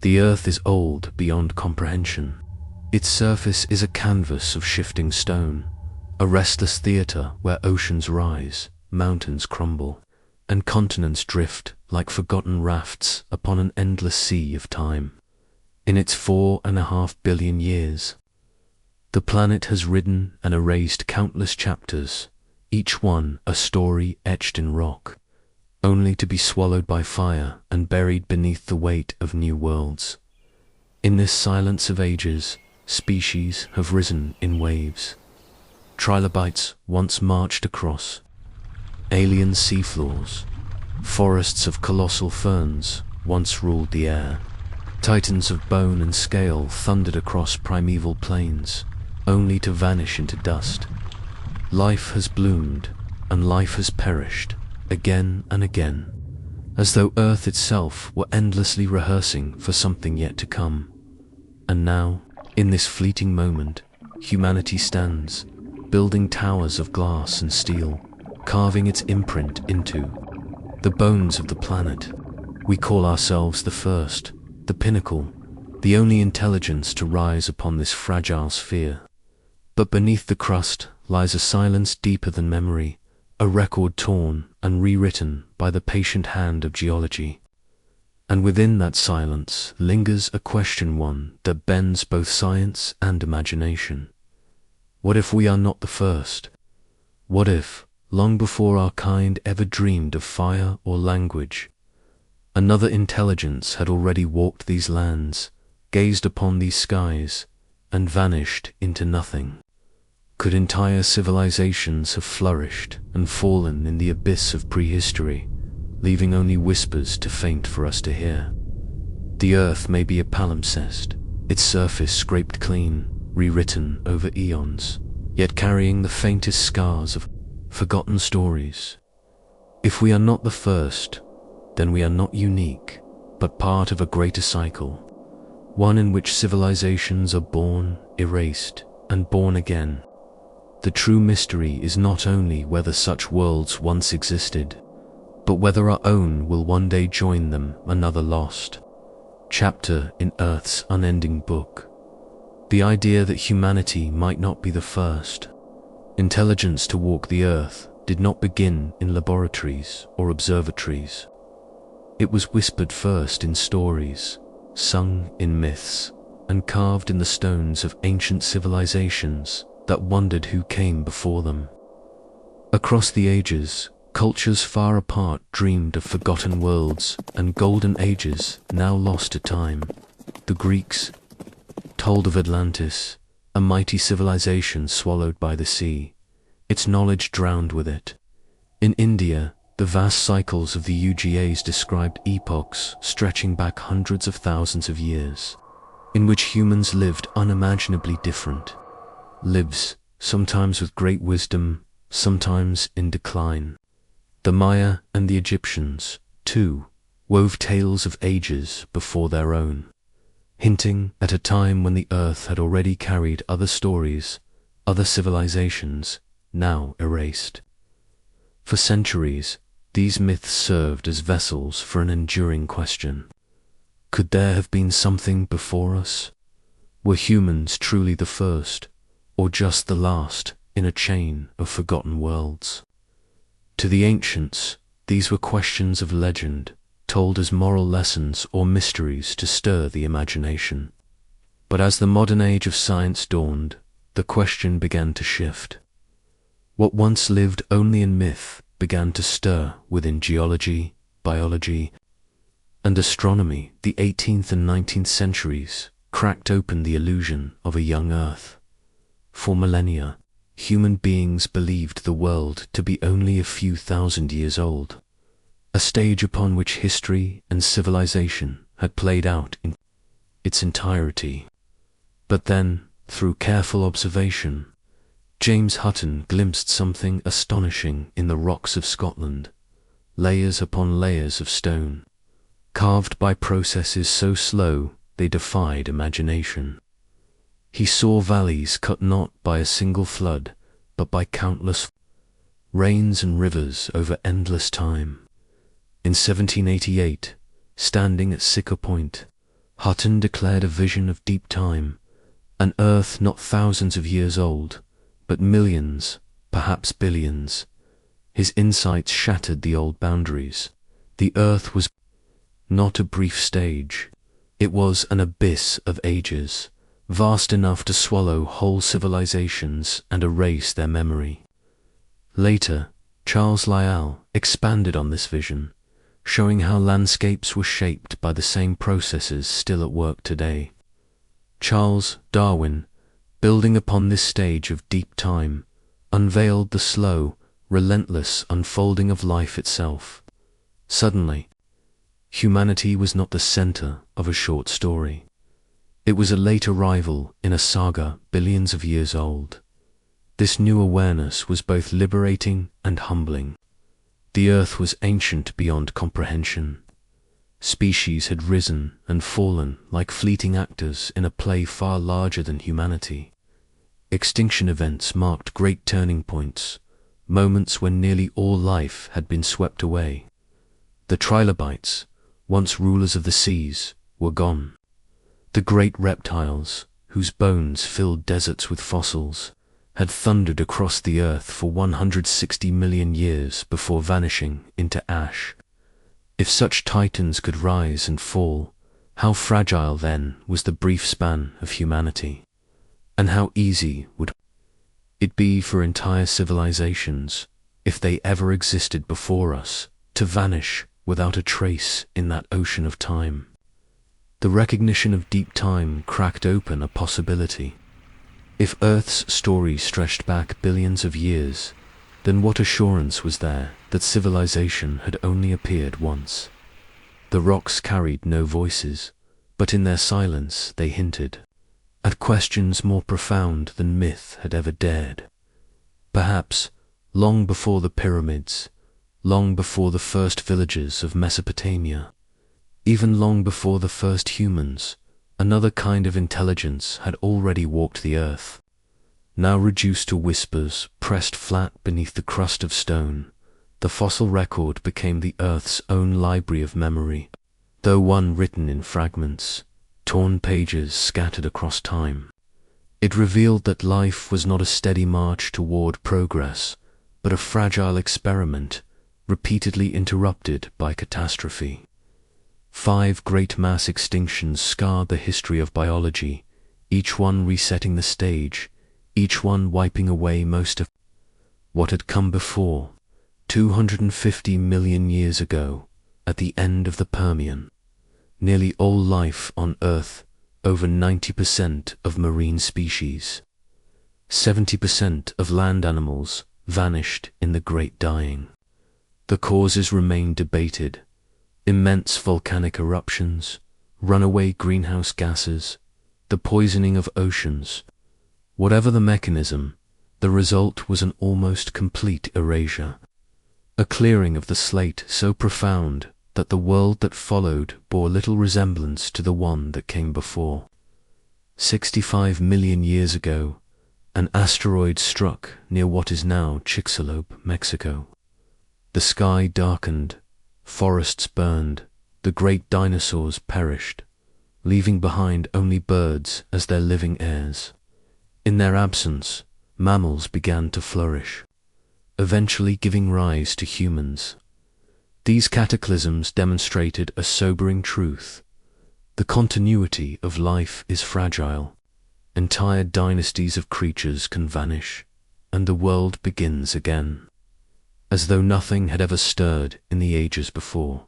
The earth is old beyond comprehension. Its surface is a canvas of shifting stone, a restless theater where oceans rise, mountains crumble, and continents drift like forgotten rafts upon an endless sea of time. In its 4.5 billion years, the planet has ridden and erased countless chapters, each one a story etched in rock, only to be swallowed by fire and buried beneath the weight of new worlds. In this silence of ages, species have risen in waves. Trilobites once marched across alien seafloors. Forests of colossal ferns once ruled the air. Titans of bone and scale thundered across primeval plains, only to vanish into dust. Life has bloomed, and life has perished, again and again, as though Earth itself were endlessly rehearsing for something yet to come. And now, in this fleeting moment, humanity stands, building towers of glass and steel, carving its imprint into the bones of the planet. We call ourselves the first, the pinnacle, the only intelligence to rise upon this fragile sphere. But beneath the crust lies a silence deeper than memory, a record torn and rewritten by the patient hand of geology. And within that silence lingers a question, one that bends both science and imagination. What if we are not the first? What if, long before our kind ever dreamed of fire or language, another intelligence had already walked these lands, gazed upon these skies, and vanished into nothing? Could entire civilizations have flourished and fallen in the abyss of prehistory, leaving only whispers to faint for us to hear? The earth may be a palimpsest, its surface scraped clean, rewritten over eons, yet carrying the faintest scars of forgotten stories. If we are not the first, then we are not unique, but part of a greater cycle, one in which civilizations are born, erased, and born again. The true mystery is not only whether such worlds once existed, but whether our own will one day join them, another lost chapter in Earth's unending book. The idea that humanity might not be the first intelligence to walk the earth did not begin in laboratories or observatories. It was whispered first in stories, sung in myths, and carved in the stones of ancient civilizations that wondered who came before them. Across the ages, cultures far apart dreamed of forgotten worlds and golden ages now lost to time. The Greeks told of Atlantis, a mighty civilization swallowed by the sea, its knowledge drowned with it. In India, the vast cycles of the UGAs described epochs stretching back hundreds of thousands of years, in which humans lived unimaginably different lives, sometimes with great wisdom, sometimes in decline. The Maya and the Egyptians, too, wove tales of ages before their own, hinting at a time when the earth had already carried other stories, other civilizations, now erased. For centuries, these myths served as vessels for an enduring question. Could there have been something before us? Were humans truly the first, or just the last in a chain of forgotten worlds? To the ancients, these were questions of legend, told as moral lessons or mysteries to stir the imagination. But as the modern age of science dawned, the question began to shift. What once lived only in myth began to stir within geology, biology, and astronomy. The 18th and 19th centuries cracked open the illusion of a young Earth. For millennia, human beings believed the world to be only a few thousand years old, a stage upon which history and civilization had played out in its entirety. But then, through careful observation, James Hutton glimpsed something astonishing in the rocks of Scotland, layers upon layers of stone, carved by processes so slow they defied imagination. He saw valleys cut not by a single flood, but by countless rains and rivers over endless time. In 1788, standing at Siccar Point, Hutton declared a vision of deep time, an Earth not thousands of years old, but millions, perhaps billions. His insights shattered the old boundaries. The Earth was not a brief stage. It was an abyss of ages, vast enough to swallow whole civilizations and erase their memory. Later, Charles Lyell expanded on this vision, showing how landscapes were shaped by the same processes still at work today. Charles Darwin, building upon this stage of deep time, unveiled the slow, relentless unfolding of life itself. Suddenly, humanity was not the center of a short story. It was a late arrival in a saga billions of years old. This new awareness was both liberating and humbling. The Earth was ancient beyond comprehension. Species had risen and fallen like fleeting actors in a play far larger than humanity. Extinction events marked great turning points, moments when nearly all life had been swept away. The trilobites, once rulers of the seas, were gone. The great reptiles, whose bones filled deserts with fossils, had thundered across the Earth for 160 million years before vanishing into ash. If such titans could rise and fall, how fragile then was the brief span of humanity, and how easy would it be for entire civilizations, if they ever existed before us, to vanish without a trace in that ocean of time. The recognition of deep time cracked open a possibility. If Earth's story stretched back billions of years, then what assurance was there that civilization had only appeared once? The rocks carried no voices, but in their silence they hinted at questions more profound than myth had ever dared. Perhaps, long before the pyramids, long before the first villages of Mesopotamia, even long before the first humans, another kind of intelligence had already walked the Earth. Now reduced to whispers, pressed flat beneath the crust of stone, the fossil record became the Earth's own library of memory, though one written in fragments, torn pages scattered across time. It revealed that life was not a steady march toward progress, but a fragile experiment, repeatedly interrupted by catastrophe. 5 great mass extinctions scarred the history of biology, each one resetting the stage, each one wiping away most of what had come before. 250 million years ago, at the end of the Permian, nearly all life on Earth, over 90% of marine species, 70% of land animals, vanished in the Great Dying. The causes remain debated. Immense volcanic eruptions, runaway greenhouse gases, the poisoning of oceans. Whatever the mechanism, the result was an almost complete erasure. A clearing of the slate so profound that the world that followed bore little resemblance to the one that came before. 65 million years ago, an asteroid struck near what is now Chicxulub, Mexico. The sky darkened, forests burned, the great dinosaurs perished, leaving behind only birds as their living heirs. In their absence, mammals began to flourish, eventually giving rise to humans. These cataclysms demonstrated a sobering truth. The continuity of life is fragile. Entire dynasties of creatures can vanish, and the world begins again, as though nothing had ever stirred in the ages before.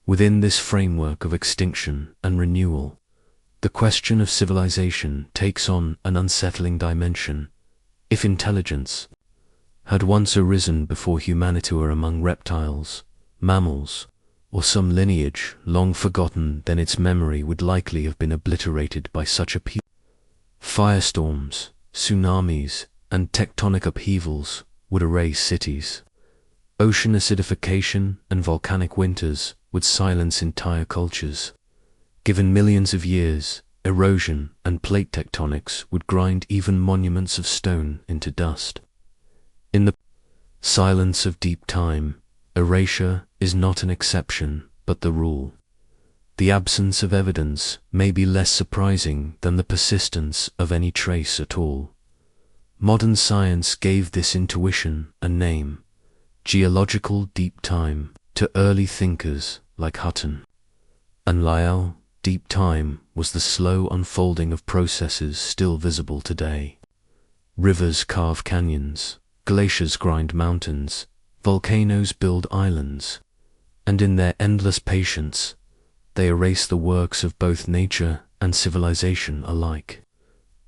Within this framework of extinction and renewal, the question of civilization takes on an unsettling dimension. If intelligence had once arisen before humanity were among reptiles, mammals, or some lineage long forgotten, then its memory would likely have been obliterated by such upheavals. Firestorms, tsunamis, and tectonic upheavals would erase cities. Ocean acidification and volcanic winters would silence entire cultures. Given millions of years, erosion and plate tectonics would grind even monuments of stone into dust. In the silence of deep time, erasure is not an exception but the rule. The absence of evidence may be less surprising than the persistence of any trace at all. Modern science gave this intuition a name, geological deep time, to early thinkers like Hutton and Lyell. Deep time was the slow unfolding of processes still visible today. Rivers carve canyons, glaciers grind mountains, volcanoes build islands, and in their endless patience, they erase the works of both nature and civilization alike.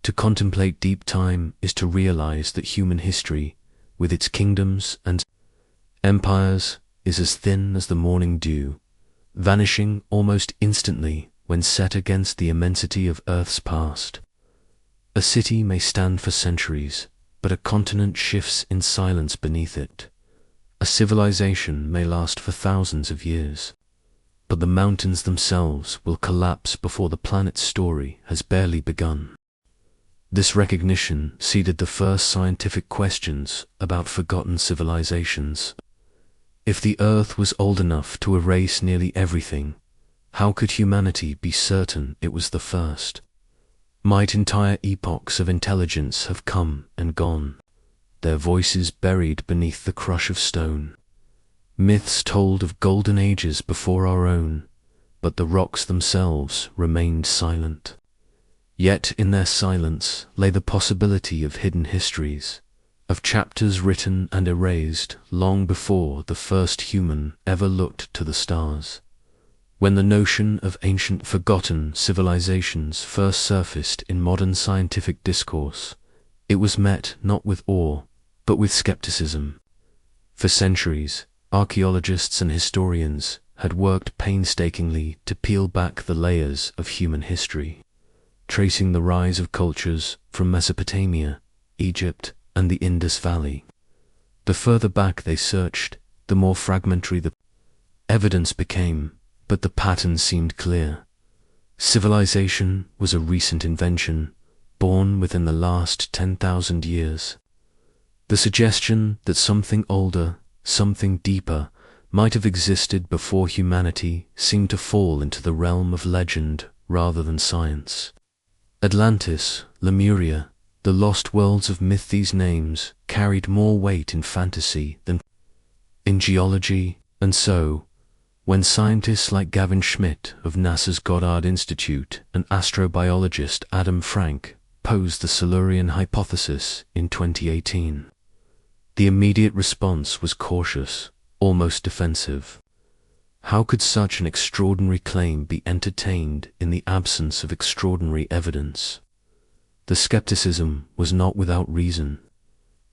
To contemplate deep time is to realize that human history, with its kingdoms and empires, is as thin as the morning dew, vanishing almost instantly when set against the immensity of Earth's past. A city may stand for centuries, but a continent shifts in silence beneath it. A civilization may last for thousands of years, but the mountains themselves will collapse before the planet's story has barely begun. This recognition seeded the first scientific questions about forgotten civilizations. If the Earth was old enough to erase nearly everything, how could humanity be certain it was the first? Might entire epochs of intelligence have come and gone, their voices buried beneath the crush of stone? Myths told of golden ages before our own, but the rocks themselves remained silent. Yet in their silence lay the possibility of hidden histories, of chapters written and erased long before the first human ever looked to the stars. When the notion of ancient forgotten civilizations first surfaced in modern scientific discourse, it was met not with awe, but with skepticism. For centuries, archaeologists and historians had worked painstakingly to peel back the layers of human history, tracing the rise of cultures from Mesopotamia, Egypt, and the Indus Valley. The further back they searched, the more fragmentary the evidence became, but the pattern seemed clear. Civilization was a recent invention, born within the last 10,000 years. The suggestion that something older, something deeper, might have existed before humanity seemed to fall into the realm of legend rather than science. Atlantis, Lemuria, the lost worlds of myth, these names carried more weight in fantasy than in geology, and so, when scientists like Gavin Schmidt of NASA's Goddard Institute and astrobiologist Adam Frank posed the Silurian hypothesis in 2018, the immediate response was cautious, almost defensive. How could such an extraordinary claim be entertained in the absence of extraordinary evidence? The skepticism was not without reason.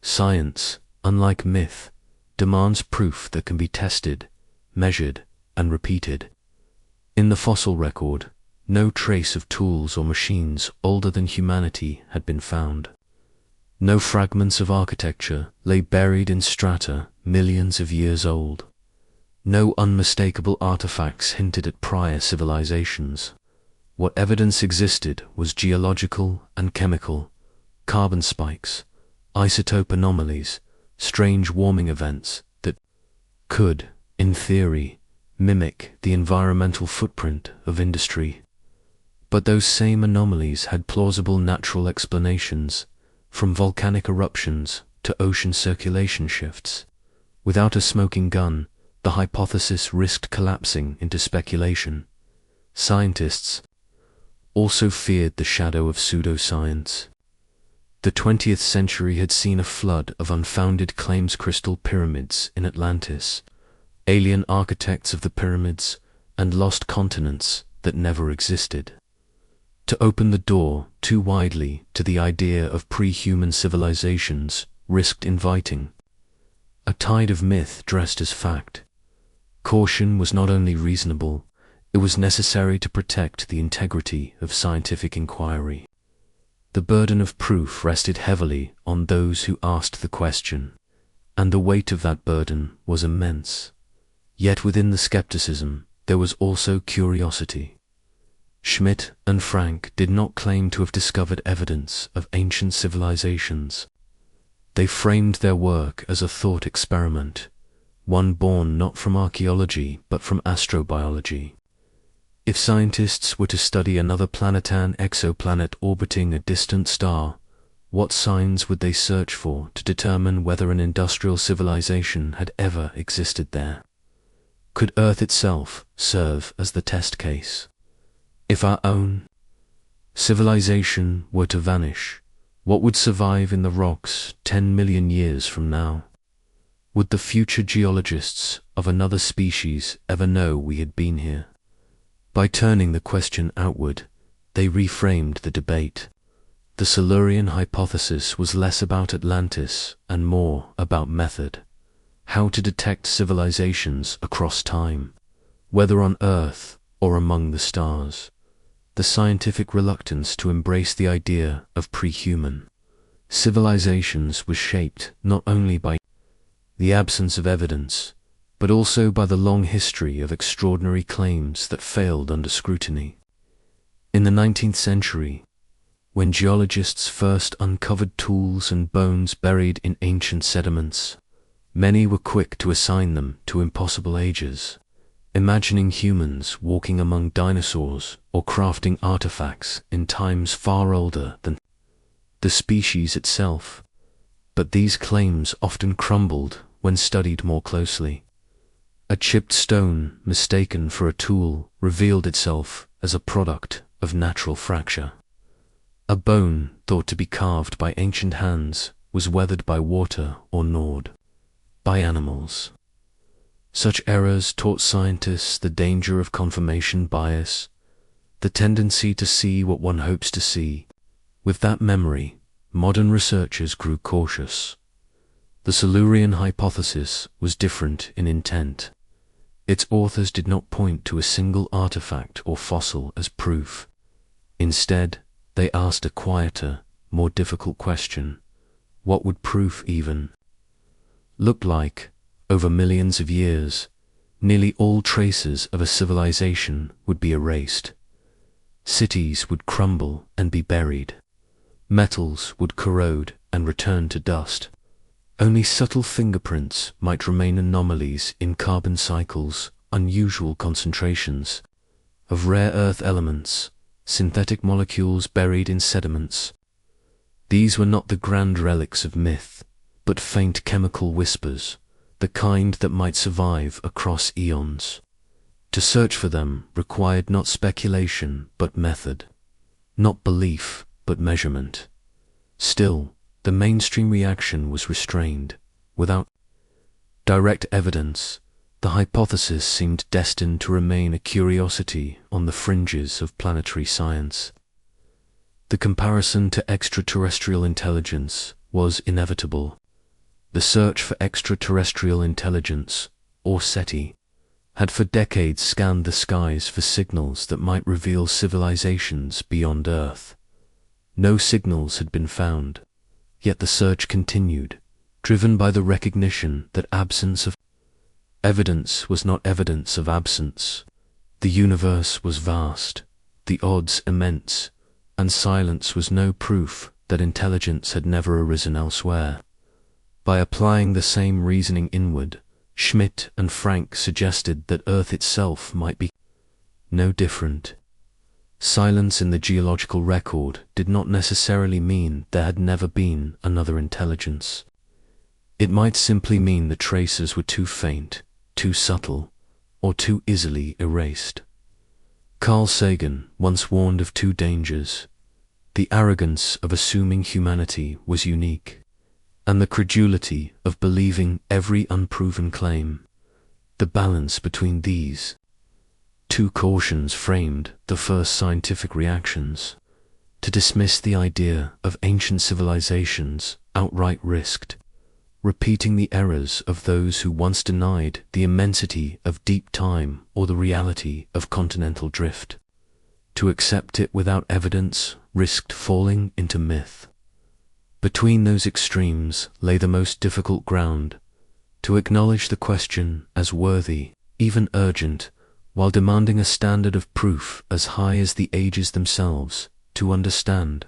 Science, unlike myth, demands proof that can be tested, measured, and repeated. In the fossil record, no trace of tools or machines older than humanity had been found. No fragments of architecture lay buried in strata millions of years old. No unmistakable artifacts hinted at prior civilizations. What evidence existed was geological and chemical, carbon spikes, isotope anomalies, strange warming events that could, in theory, mimic the environmental footprint of industry. But those same anomalies had plausible natural explanations, from volcanic eruptions to ocean circulation shifts. Without a smoking gun, the hypothesis risked collapsing into speculation. Scientists also feared the shadow of pseudoscience. The 20th century had seen a flood of unfounded claims: crystal pyramids in Atlantis, alien architects of the pyramids, and lost continents that never existed. To open the door too widely to the idea of pre-human civilizations risked inviting a tide of myth dressed as fact. Caution was not only reasonable, it was necessary to protect the integrity of scientific inquiry. The burden of proof rested heavily on those who asked the question, and the weight of that burden was immense. Yet within the skepticism there was also curiosity. Schmidt and Frank did not claim to have discovered evidence of ancient civilizations. They framed their work as a thought experiment, one born not from archaeology but from astrobiology. If scientists were to study another planetan exoplanet orbiting a distant star, what signs would they search for to determine whether an industrial civilization had ever existed there? Could Earth itself serve as the test case? If our own civilization were to vanish, what would survive in the rocks 10 million years from now? Would the future geologists of another species ever know we had been here? By turning the question outward, they reframed the debate. The Silurian hypothesis was less about Atlantis and more about method. How to detect civilizations across time, whether on Earth or among the stars. The scientific reluctance to embrace the idea of pre-human civilizations was shaped not only by the absence of evidence, but also by the long history of extraordinary claims that failed under scrutiny. In the 19th century, when geologists first uncovered tools and bones buried in ancient sediments, many were quick to assign them to impossible ages, imagining humans walking among dinosaurs or crafting artifacts in times far older than the species itself. But these claims often crumbled when studied more closely. A chipped stone mistaken for a tool revealed itself as a product of natural fracture. A bone thought to be carved by ancient hands was weathered by water or gnawed by animals. Such errors taught scientists the danger of confirmation bias, the tendency to see what one hopes to see. With that memory, modern researchers grew cautious. The Silurian hypothesis was different in intent. Its authors did not point to a single artifact or fossil as proof. Instead, they asked a quieter, more difficult question. What would proof even look like? Over millions of years, nearly all traces of a civilization would be erased. Cities would crumble and be buried. Metals would corrode and return to dust. Only subtle fingerprints might remain, anomalies in carbon cycles, unusual concentrations of rare earth elements, synthetic molecules buried in sediments. These were not the grand relics of myth, but faint chemical whispers, the kind that might survive across eons. To search for them required not speculation but method, not belief but measurement. Still, the mainstream reaction was restrained. Without direct evidence, the hypothesis seemed destined to remain a curiosity on the fringes of planetary science. The comparison to extraterrestrial intelligence was inevitable. The search for extraterrestrial intelligence, or SETI, had for decades scanned the skies for signals that might reveal civilizations beyond Earth. No signals had been found, yet the search continued, driven by the recognition that absence of evidence was not evidence of absence. The universe was vast, the odds immense, and silence was no proof that intelligence had never arisen elsewhere. By applying the same reasoning inward, Schmidt and Frank suggested that Earth itself might be no different. Silence in the geological record did not necessarily mean there had never been another intelligence. It might simply mean the traces were too faint, too subtle, or too easily erased. Carl Sagan once warned of two dangers. The arrogance of assuming humanity was unique, and the credulity of believing every unproven claim. The balance between these two cautions framed the first scientific reactions. To dismiss the idea of ancient civilizations outright risked repeating the errors of those who once denied the immensity of deep time or the reality of continental drift. To accept it without evidence risked falling into myth. Between those extremes lay the most difficult ground, to acknowledge the question as worthy, even urgent, while demanding a standard of proof as high as the ages themselves, to understand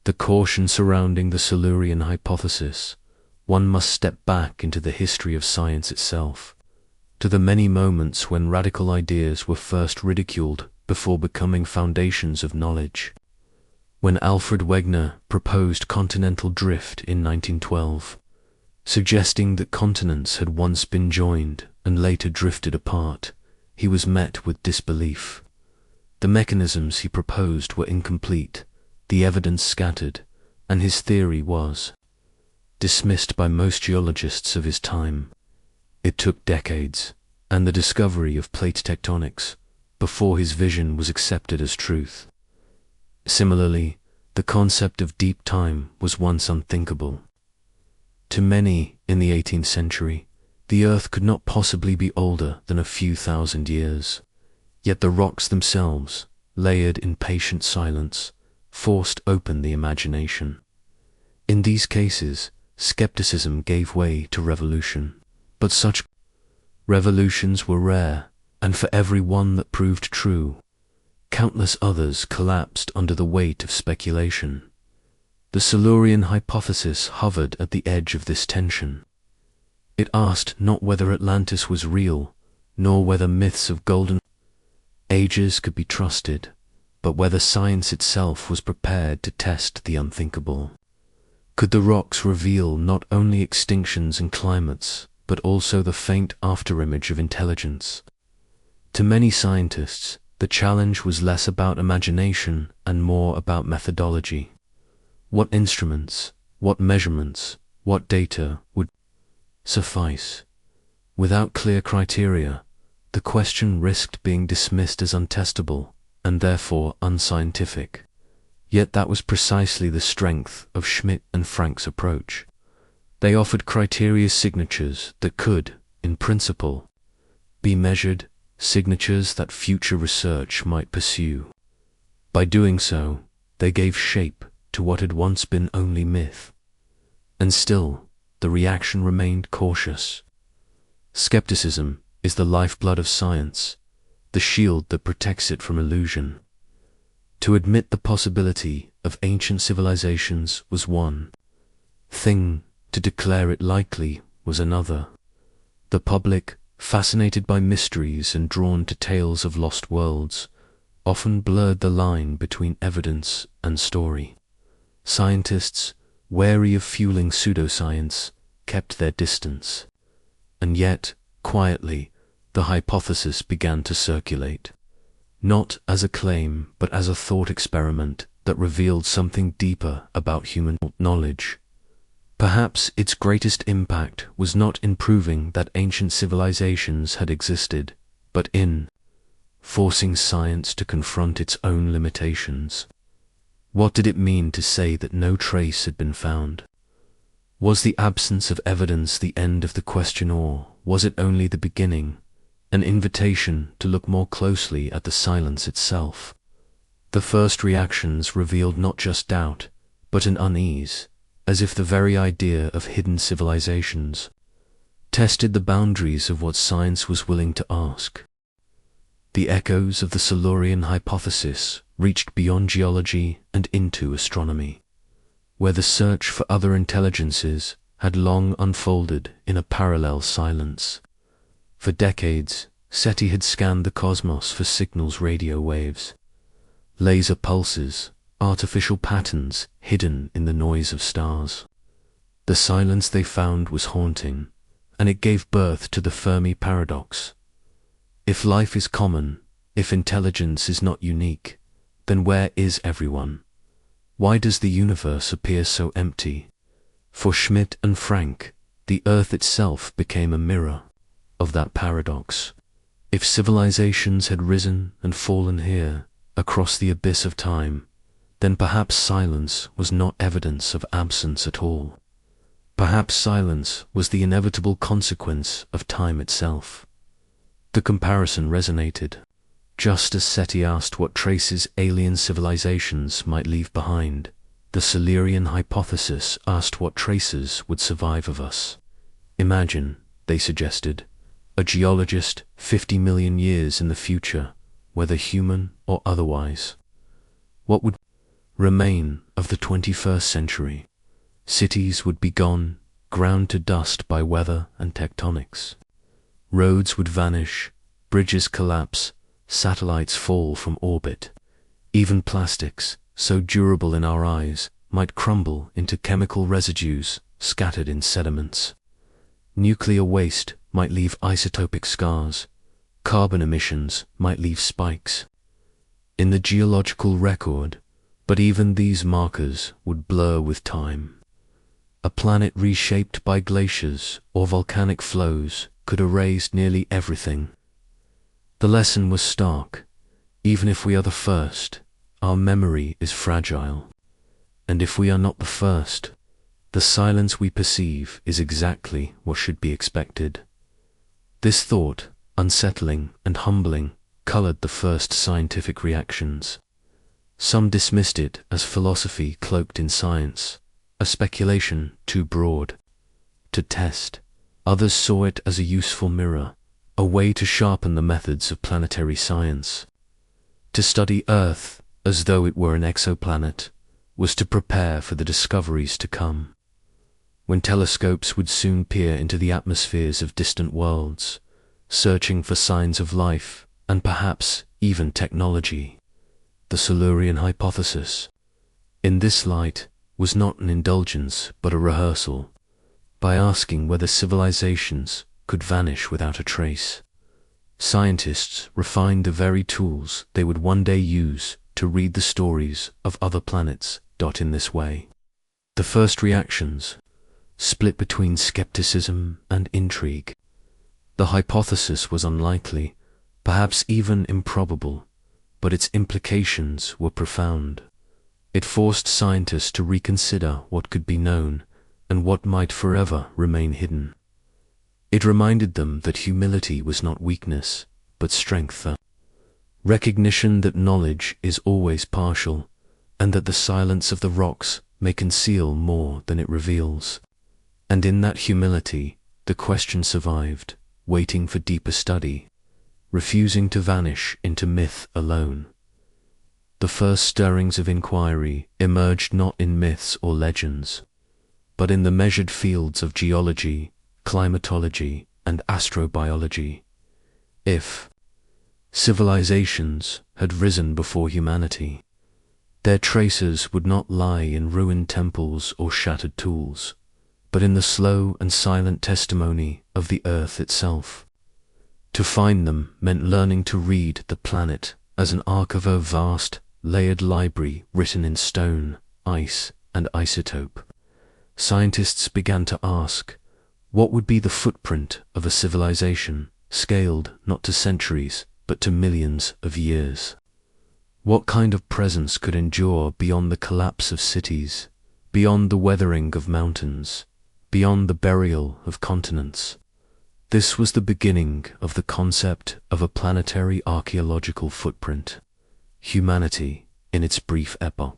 the caution surrounding the Silurian hypothesis. One must step back into the history of science itself, to the many moments when radical ideas were first ridiculed before becoming foundations of knowledge. When Alfred Wegener proposed continental drift in 1912, suggesting that continents had once been joined and later drifted apart, he was met with disbelief. The mechanisms he proposed were incomplete, the evidence scattered, and his theory was dismissed by most geologists of his time. It took decades, and the discovery of plate tectonics, before his vision was accepted as truth. Similarly, the concept of deep time was once unthinkable. To many in the 18th century, the Earth could not possibly be older than a few thousand years. Yet the rocks themselves, layered in patient silence, forced open the imagination. In these cases, skepticism gave way to revolution. But such revolutions were rare, and for every one that proved true, countless others collapsed under the weight of speculation. The Silurian hypothesis hovered at the edge of this tension. It asked not whether Atlantis was real, nor whether myths of golden ages could be trusted, but whether science itself was prepared to test the unthinkable. Could the rocks reveal not only extinctions and climates, but also the faint afterimage of intelligence? To many scientists, the challenge was less about imagination and more about methodology. What instruments, what measurements, what data would suffice? Without clear criteria, the question risked being dismissed as untestable and therefore unscientific. Yet that was precisely the strength of Schmidt and Frank's approach. They offered criteria signatures that could, in principle, be measured, signatures that future research might pursue. By doing so, they gave shape to what had once been only myth. And still, the reaction remained cautious. Skepticism is the lifeblood of science, the shield that protects it from illusion. To admit the possibility of ancient civilizations was one thing, to declare it likely was another. The public, fascinated by mysteries and drawn to tales of lost worlds, often blurred the line between evidence and story. Scientists, wary of fueling pseudoscience, kept their distance. And yet, quietly, the hypothesis began to circulate. Not as a claim, but as a thought experiment that revealed something deeper about human knowledge. Perhaps its greatest impact was not in proving that ancient civilizations had existed, but in forcing science to confront its own limitations. What did it mean to say that no trace had been found? Was the absence of evidence the end of the question, or was it only the beginning, an invitation to look more closely at the silence itself? The first reactions revealed not just doubt, but an unease, as if the very idea of hidden civilizations tested the boundaries of what science was willing to ask. The echoes of the Silurian hypothesis reached beyond geology and into astronomy, where the search for other intelligences had long unfolded in a parallel silence. For decades, SETI had scanned the cosmos for signals, radio waves, laser pulses, artificial patterns hidden in the noise of stars. The silence they found was haunting, and it gave birth to the Fermi paradox. If life is common, if intelligence is not unique, then where is everyone? Why does the universe appear so empty? For Schmidt and Frank, the Earth itself became a mirror of that paradox. If civilizations had risen and fallen here, across the abyss of time, then perhaps silence was not evidence of absence at all. Perhaps silence was the inevitable consequence of time itself. The comparison resonated. Just as SETI asked what traces alien civilizations might leave behind, the Silurian hypothesis asked what traces would survive of us. Imagine, they suggested, a geologist 50 million years in the future, whether human or otherwise. What would remain of the 21st century? Cities would be gone, ground to dust by weather and tectonics. Roads would vanish, bridges collapse, satellites fall from orbit. Even plastics, so durable in our eyes, might crumble into chemical residues scattered in sediments. Nuclear waste might leave isotopic scars. Carbon emissions might leave spikes in the geological record, but even these markers would blur with time. A planet reshaped by glaciers or volcanic flows could erase nearly everything. The lesson was stark. Even if we are the first, our memory is fragile. And if we are not the first, the silence we perceive is exactly what should be expected. This thought, unsettling and humbling, colored the first scientific reactions. Some dismissed it as philosophy cloaked in science, a speculation too broad to test. Others saw it as a useful mirror, a way to sharpen the methods of planetary science. To study Earth as though it were an exoplanet was to prepare for the discoveries to come, when telescopes would soon peer into the atmospheres of distant worlds, searching for signs of life and perhaps even technology. The Silurian hypothesis, in this light, was not an indulgence but a rehearsal. By asking whether civilizations could vanish without a trace, scientists refined the very tools they would one day use to read the stories of other planets. In this way, the first reactions split between skepticism and intrigue. The hypothesis was unlikely, perhaps even improbable, but its implications were profound. It forced scientists to reconsider what could be known and what might forever remain hidden. It reminded them that humility was not weakness, but strength. Recognition that knowledge is always partial, and that the silence of the rocks may conceal more than it reveals. And in that humility, the question survived, waiting for deeper study, refusing to vanish into myth alone. The first stirrings of inquiry emerged not in myths or legends, but in the measured fields of geology, climatology, and astrobiology. If civilizations had risen before humanity, their traces would not lie in ruined temples or shattered tools, but in the slow and silent testimony of the earth itself. To find them meant learning to read the planet as an arc of a vast, layered library written in stone, ice, and isotope. Scientists began to ask, what would be the footprint of a civilization, scaled not to centuries, but to millions of years? What kind of presence could endure beyond the collapse of cities, beyond the weathering of mountains, beyond the burial of continents? This was the beginning of the concept of a planetary archaeological footprint. Humanity, in its brief epoch,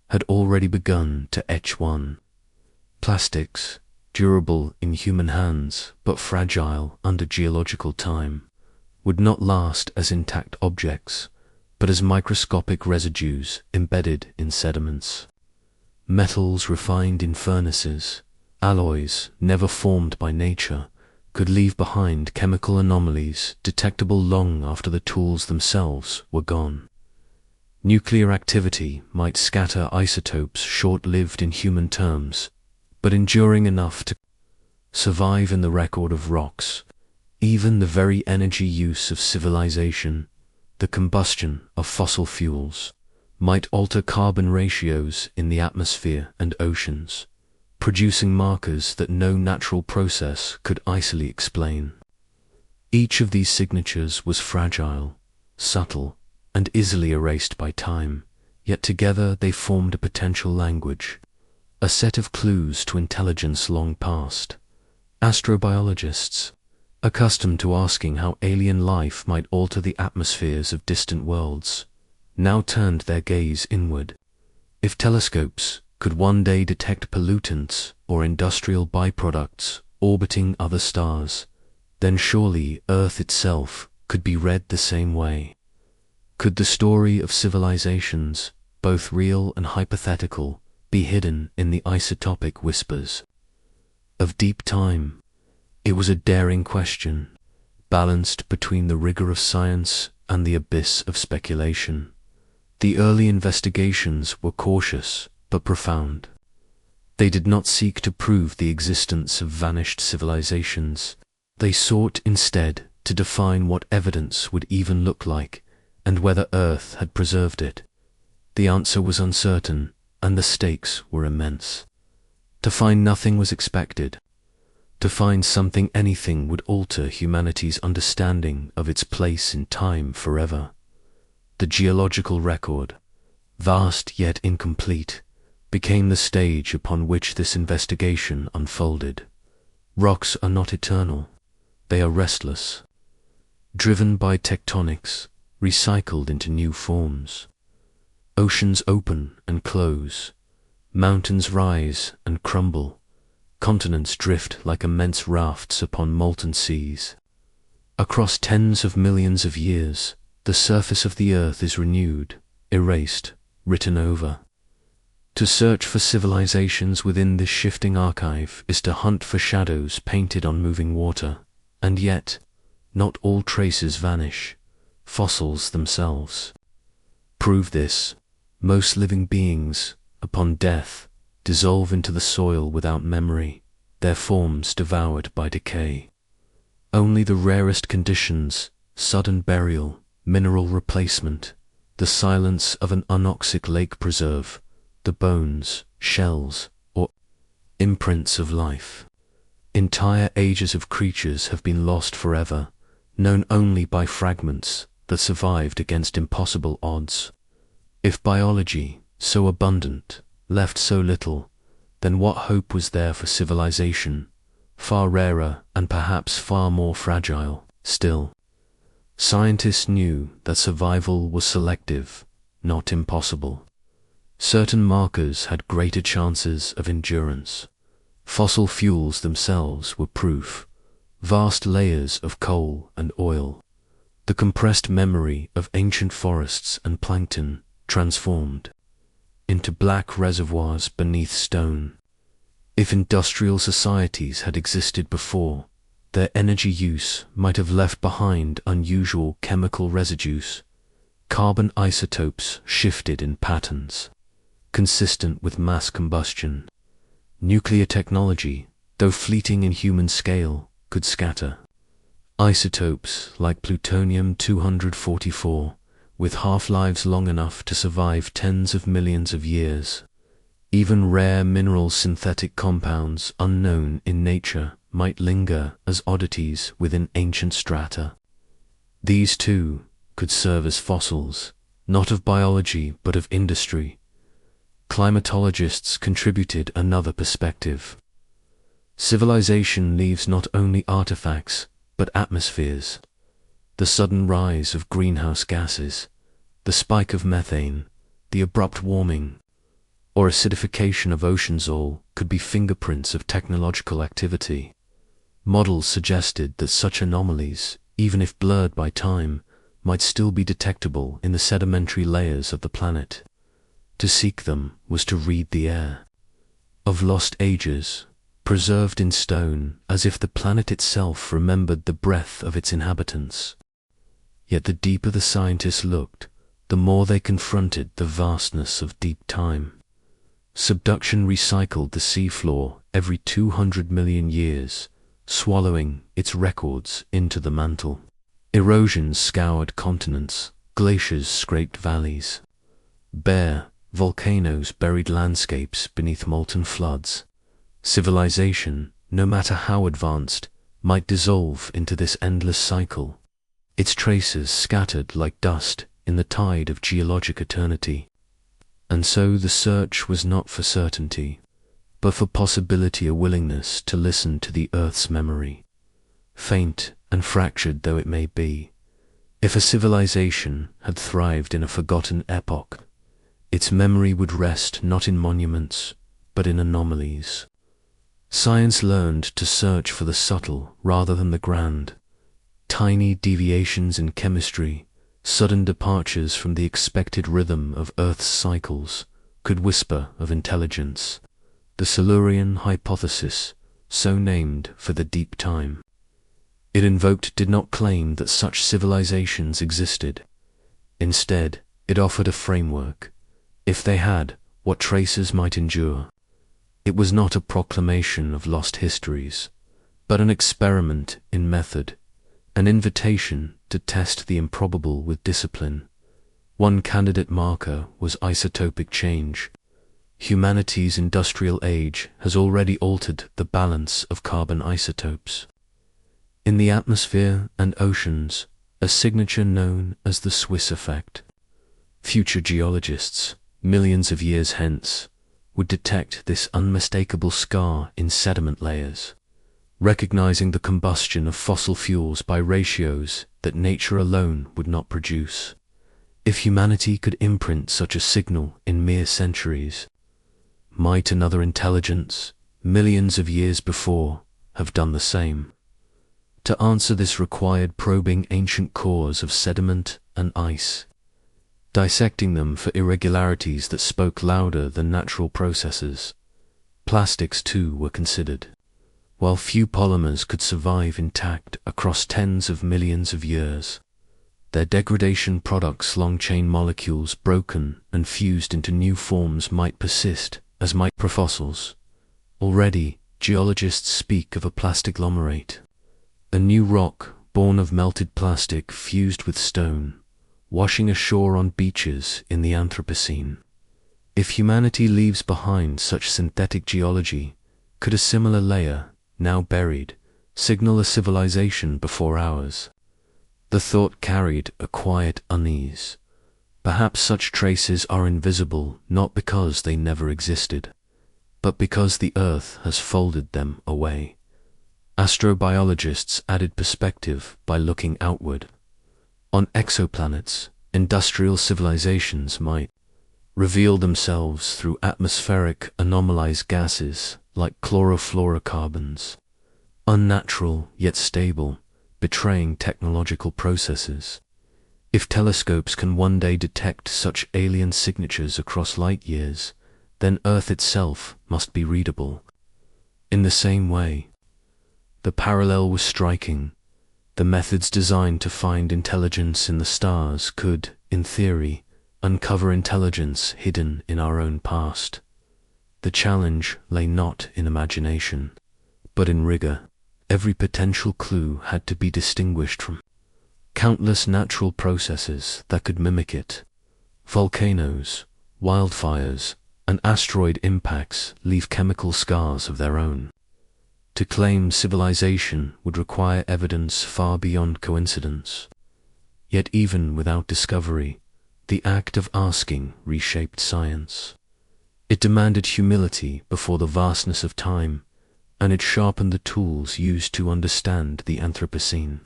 had already begun to etch one. Plastics, durable in human hands but fragile under geological time, would not last as intact objects, but as microscopic residues embedded in sediments. Metals refined in furnaces, alloys never formed by nature, could leave behind chemical anomalies detectable long after the tools themselves were gone. Nuclear activity might scatter isotopes short-lived in human terms, but enduring enough to survive in the record of rocks. Even the very energy use of civilization, the combustion of fossil fuels, might alter carbon ratios in the atmosphere and oceans, producing markers that no natural process could easily explain. Each of these signatures was fragile, subtle, and easily erased by time, yet together they formed a potential language, a set of clues to intelligence long past. Astrobiologists, accustomed to asking how alien life might alter the atmospheres of distant worlds, now turned their gaze inward. If telescopes could one day detect pollutants or industrial byproducts orbiting other stars, then surely Earth itself could be read the same way. Could the story of civilizations, both real and hypothetical, be hidden in the isotopic whispers of deep time? It was a daring question, balanced between the rigor of science and the abyss of speculation. The early investigations were cautious but profound. They did not seek to prove the existence of vanished civilizations. They sought instead to define what evidence would even look like, and whether Earth had preserved it. The answer was uncertain, and the stakes were immense. To find nothing was expected. To find something, anything, would alter humanity's understanding of its place in time forever. The geological record, vast yet incomplete, became the stage upon which this investigation unfolded. Rocks are not eternal. They are restless, driven by tectonics, recycled into new forms. Oceans open and close, mountains rise and crumble, continents drift like immense rafts upon molten seas. Across tens of millions of years, the surface of the earth is renewed, erased, written over. To search for civilizations within this shifting archive is to hunt for shadows painted on moving water, and yet, not all traces vanish. Fossils themselves prove this. Most living beings, upon death, dissolve into the soil without memory, their forms devoured by decay. Only the rarest conditions, sudden burial, mineral replacement, the silence of an anoxic lake preserve the bones, shells, or imprints of life. Entire ages of creatures have been lost forever, known only by fragments that survived against impossible odds. If biology, so abundant, left so little, then what hope was there for civilization, far rarer and perhaps far more fragile still? Scientists knew that survival was selective, not impossible. Certain markers had greater chances of endurance. Fossil fuels themselves were proof. Vast layers of coal and oil, the compressed memory of ancient forests and plankton, transformed into black reservoirs beneath stone. If industrial societies had existed before, their energy use might have left behind unusual chemical residues. Carbon isotopes shifted in patterns, consistent with mass combustion. Nuclear technology, though fleeting in human scale, could scatter. Isotopes like plutonium-244, with half-lives long enough to survive tens of millions of years. Even rare mineral synthetic compounds unknown in nature might linger as oddities within ancient strata. These too could serve as fossils, not of biology but of industry. Climatologists contributed another perspective. Civilization leaves not only artifacts, but atmospheres. The sudden rise of greenhouse gases, the spike of methane, the abrupt warming, or acidification of oceans all could be fingerprints of technological activity. Models suggested that such anomalies, even if blurred by time, might still be detectable in the sedimentary layers of the planet. To seek them was to read the air of lost ages, preserved in stone, as if the planet itself remembered the breath of its inhabitants. Yet the deeper the scientists looked, the more they confronted the vastness of deep time. Subduction recycled the seafloor every 200 million years, swallowing its records into the mantle. Erosion scoured continents, glaciers scraped valleys. Bare volcanoes buried landscapes beneath molten floods. Civilization, no matter how advanced, might dissolve into this endless cycle, its traces scattered like dust in the tide of geologic eternity. And so the search was not for certainty, but for possibility, a willingness to listen to the Earth's memory, faint and fractured though it may be. If a civilization had thrived in a forgotten epoch, its memory would rest not in monuments, but in anomalies. Science learned to search for the subtle rather than the grand. Tiny deviations in chemistry, sudden departures from the expected rhythm of Earth's cycles, could whisper of intelligence. The Silurian hypothesis, so named for the deep time. it invoked did not claim that such civilizations existed. Instead, it offered a framework. If they had, what traces might endure? It was not a proclamation of lost histories, but an experiment in method, an invitation to test the improbable with discipline. One candidate marker was isotopic change. Humanity's industrial age has already altered the balance of carbon isotopes in the atmosphere and oceans, a signature known as the Swiss effect. Future geologists, millions of years hence, would detect this unmistakable scar in sediment layers, recognizing the combustion of fossil fuels by ratios that nature alone would not produce. If humanity could imprint such a signal in mere centuries, might another intelligence, millions of years before, have done the same? To answer this required probing ancient cores of sediment and ice, dissecting them for irregularities that spoke louder than natural processes. Plastics too were considered. While few polymers could survive intact across tens of millions of years, their degradation products, long-chain molecules broken and fused into new forms, might persist as microfossils. Already, geologists speak of a plasticlomerate, a new rock born of melted plastic fused with stone, washing ashore on beaches in the Anthropocene. If humanity leaves behind such synthetic geology, could a similar layer, now buried, signal a civilization before ours? The thought carried a quiet unease. Perhaps such traces are invisible not because they never existed, but because the Earth has folded them away. Astrobiologists added perspective by looking outward. On exoplanets, industrial civilizations might reveal themselves through atmospheric anomalized gases like chlorofluorocarbons, unnatural yet stable, betraying technological processes. If telescopes can one day detect such alien signatures across light years, then Earth itself must be readable. In the same way, the parallel was striking. The methods designed to find intelligence in the stars could, in theory, uncover intelligence hidden in our own past. The challenge lay not in imagination, but in rigor. Every potential clue had to be distinguished from countless natural processes that could mimic it. Volcanoes, wildfires, and asteroid impacts leave chemical scars of their own. To claim civilization would require evidence far beyond coincidence. Yet even without discovery, the act of asking reshaped science. It demanded humility before the vastness of time, and it sharpened the tools used to understand the Anthropocene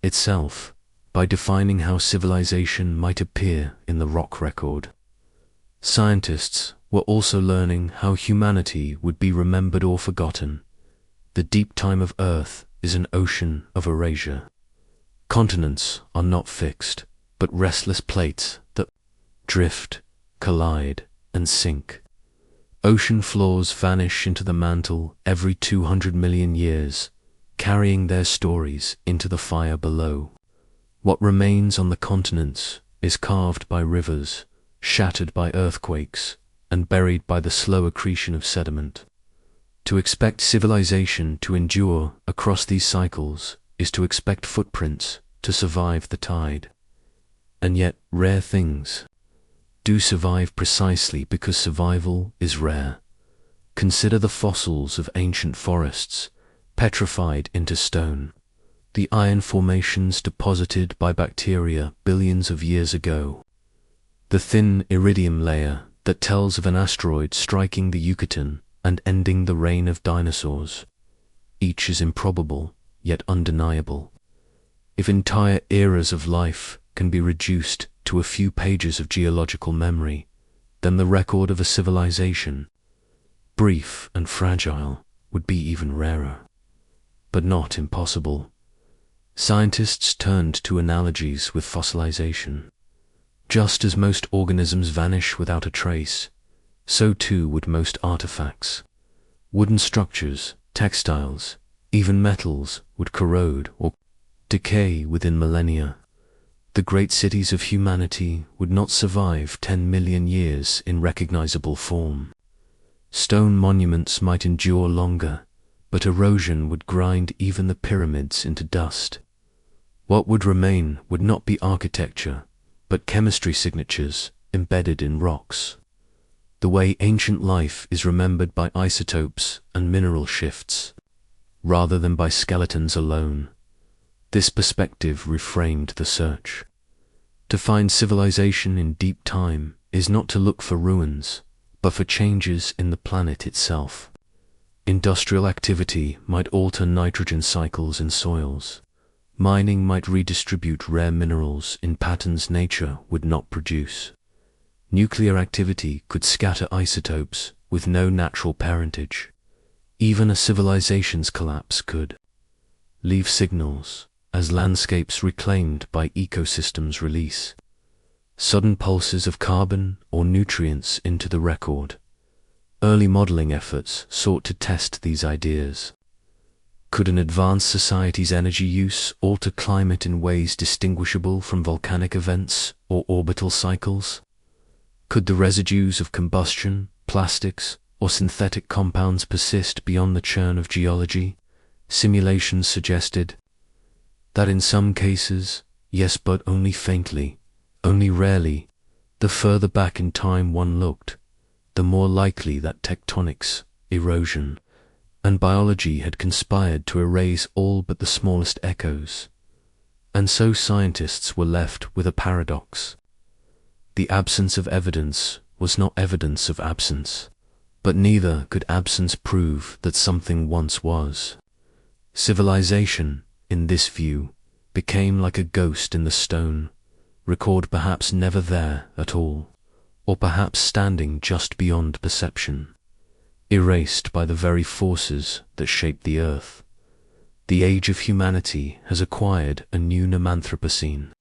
itself, by defining how civilization might appear in the rock record. Scientists were also learning how humanity would be remembered or forgotten. The deep time of Earth is an ocean of erasure. Continents are not fixed, but restless plates that drift, collide, and sink. Ocean floors vanish into the mantle every 200 million years, carrying their stories into the fire below. What remains on the continents is carved by rivers, shattered by earthquakes, and buried by the slow accretion of sediment. To expect civilization to endure across these cycles is to expect footprints to survive the tide. And yet rare things do survive precisely because survival is rare. Consider the fossils of ancient forests, petrified into stone, the iron formations deposited by bacteria billions of years ago, the thin iridium layer that tells of an asteroid striking the Yucatan and ending the reign of dinosaurs. Each is improbable, yet undeniable. If entire eras of life can be reduced to a few pages of geological memory, then the record of a civilization, brief and fragile, would be even rarer. But not impossible. Scientists turned to analogies with fossilization. Just as most organisms vanish without a trace, so too would most artifacts. Wooden structures, textiles, Even metals would corrode or decay within millennia. The great cities of humanity would not survive 10 million years in recognizable form. Stone monuments might endure longer, but erosion would grind even the pyramids into dust. What would remain would not be architecture, but chemistry signatures embedded in rocks. The way ancient life is remembered by isotopes and mineral shifts, rather than by skeletons alone. This perspective reframed the search. To find civilization in deep time is not to look for ruins, but for changes in the planet itself. Industrial activity might alter nitrogen cycles in soils. Mining might redistribute rare minerals in patterns nature would not produce. Nuclear activity could scatter isotopes with no natural parentage. Even a civilization's collapse could leave signals as landscapes reclaimed by ecosystems release sudden pulses of carbon or nutrients into the record. Early modeling efforts sought to test these ideas. Could an advanced society's energy use alter climate in ways distinguishable from volcanic events or orbital cycles? Could the residues of combustion, plastics, or synthetic compounds persist beyond the churn of geology? Simulations suggested that in some cases, yes, but only faintly, only rarely, the further back in time one looked, the more likely that tectonics, erosion, and biology had conspired to erase all but the smallest echoes. And so scientists were left with a paradox. The absence of evidence was not evidence of absence, but neither could absence prove that something once was. Civilization, in this view, became like a ghost in the stone, record perhaps never there at all, or perhaps standing just beyond perception, erased by the very forces that shaped the earth. The age of humanity has acquired a new nomanthropocene.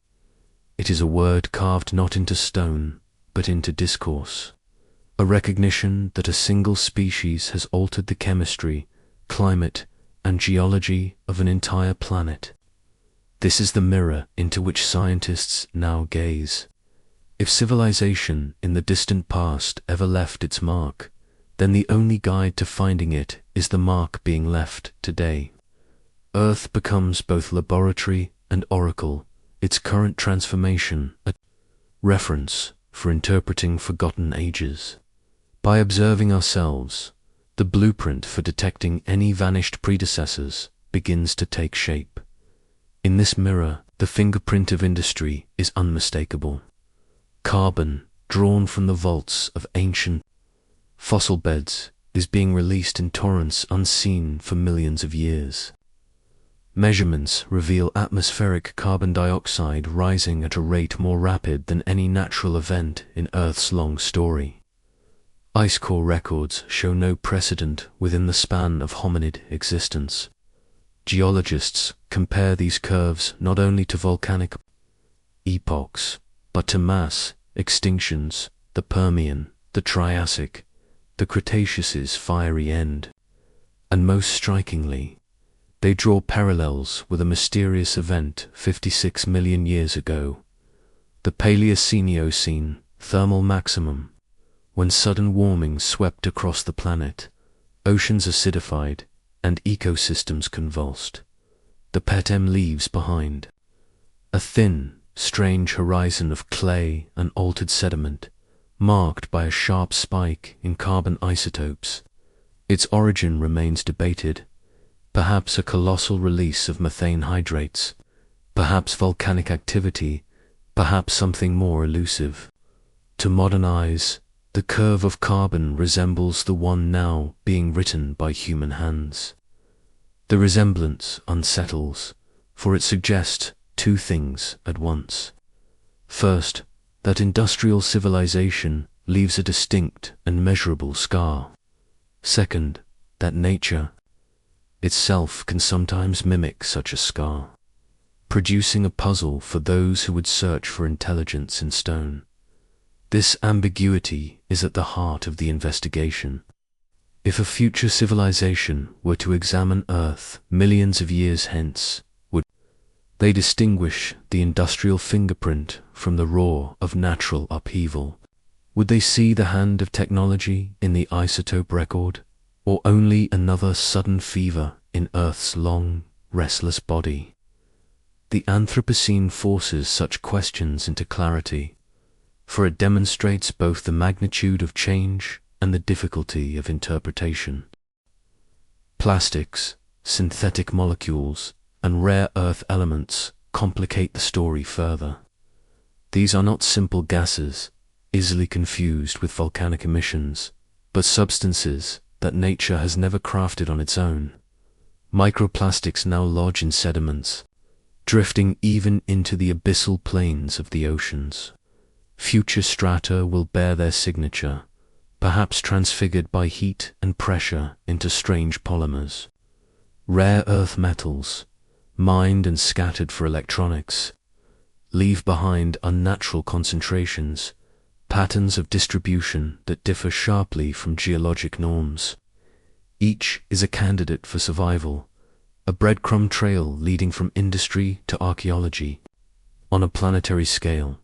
It is a word carved not into stone, but into discourse, a recognition that a single species has altered the chemistry, climate, and geology of an entire planet. This is the mirror into which scientists now gaze. If civilization in the distant past ever left its mark, then the only guide to finding it is the mark being left today. Earth becomes both laboratory and oracle, its current transformation a reference for interpreting forgotten ages. By observing ourselves, the blueprint for detecting any vanished predecessors begins to take shape. In this mirror, the fingerprint of industry is unmistakable. Carbon, drawn from the vaults of ancient fossil beds, is being released in torrents unseen for millions of years. Measurements reveal atmospheric carbon dioxide rising at a rate more rapid than any natural event in Earth's long story. Ice core records show no precedent within the span of hominid existence. Geologists compare these curves not only to volcanic epochs, but to mass extinctions, the Permian, the Triassic, the Cretaceous's fiery end. And most strikingly, they draw parallels with a mysterious event 56 million years ago, the Paleocene thermal maximum, when sudden warming swept across the planet, oceans acidified, and ecosystems convulsed. The Petem leaves behind a thin, strange horizon of clay and altered sediment, marked by a sharp spike in carbon isotopes. Its origin remains debated, perhaps a colossal release of methane hydrates, perhaps volcanic activity, perhaps something more elusive. To modernize, the curve of carbon resembles the one now being written by human hands. The resemblance unsettles, for it suggests two things at once. First, that industrial civilization leaves a distinct and measurable scar. Second, that nature itself can sometimes mimic such a scar, producing a puzzle for those who would search for intelligence in stone. This ambiguity is at the heart of the investigation. If a future civilization were to examine Earth millions of years hence, would they distinguish the industrial fingerprint from the roar of natural upheaval? Would they see the hand of technology in the isotope record, or only another sudden fever in Earth's long, restless body? The Anthropocene forces such questions into clarity, for it demonstrates both the magnitude of change and the difficulty of interpretation. Plastics, synthetic molecules, and rare earth elements complicate the story further. These are not simple gases, easily confused with volcanic emissions, but substances that nature has never crafted on its own. Microplastics now lodge in sediments, drifting even into the abyssal plains of the oceans. Future strata will bear their signature, perhaps transfigured by heat and pressure into strange polymers. Rare earth metals, mined and scattered for electronics, leave behind unnatural concentrations, patterns of distribution that differ sharply from geologic norms. Each is a candidate for survival, a breadcrumb trail leading from industry to archaeology. On a planetary scale,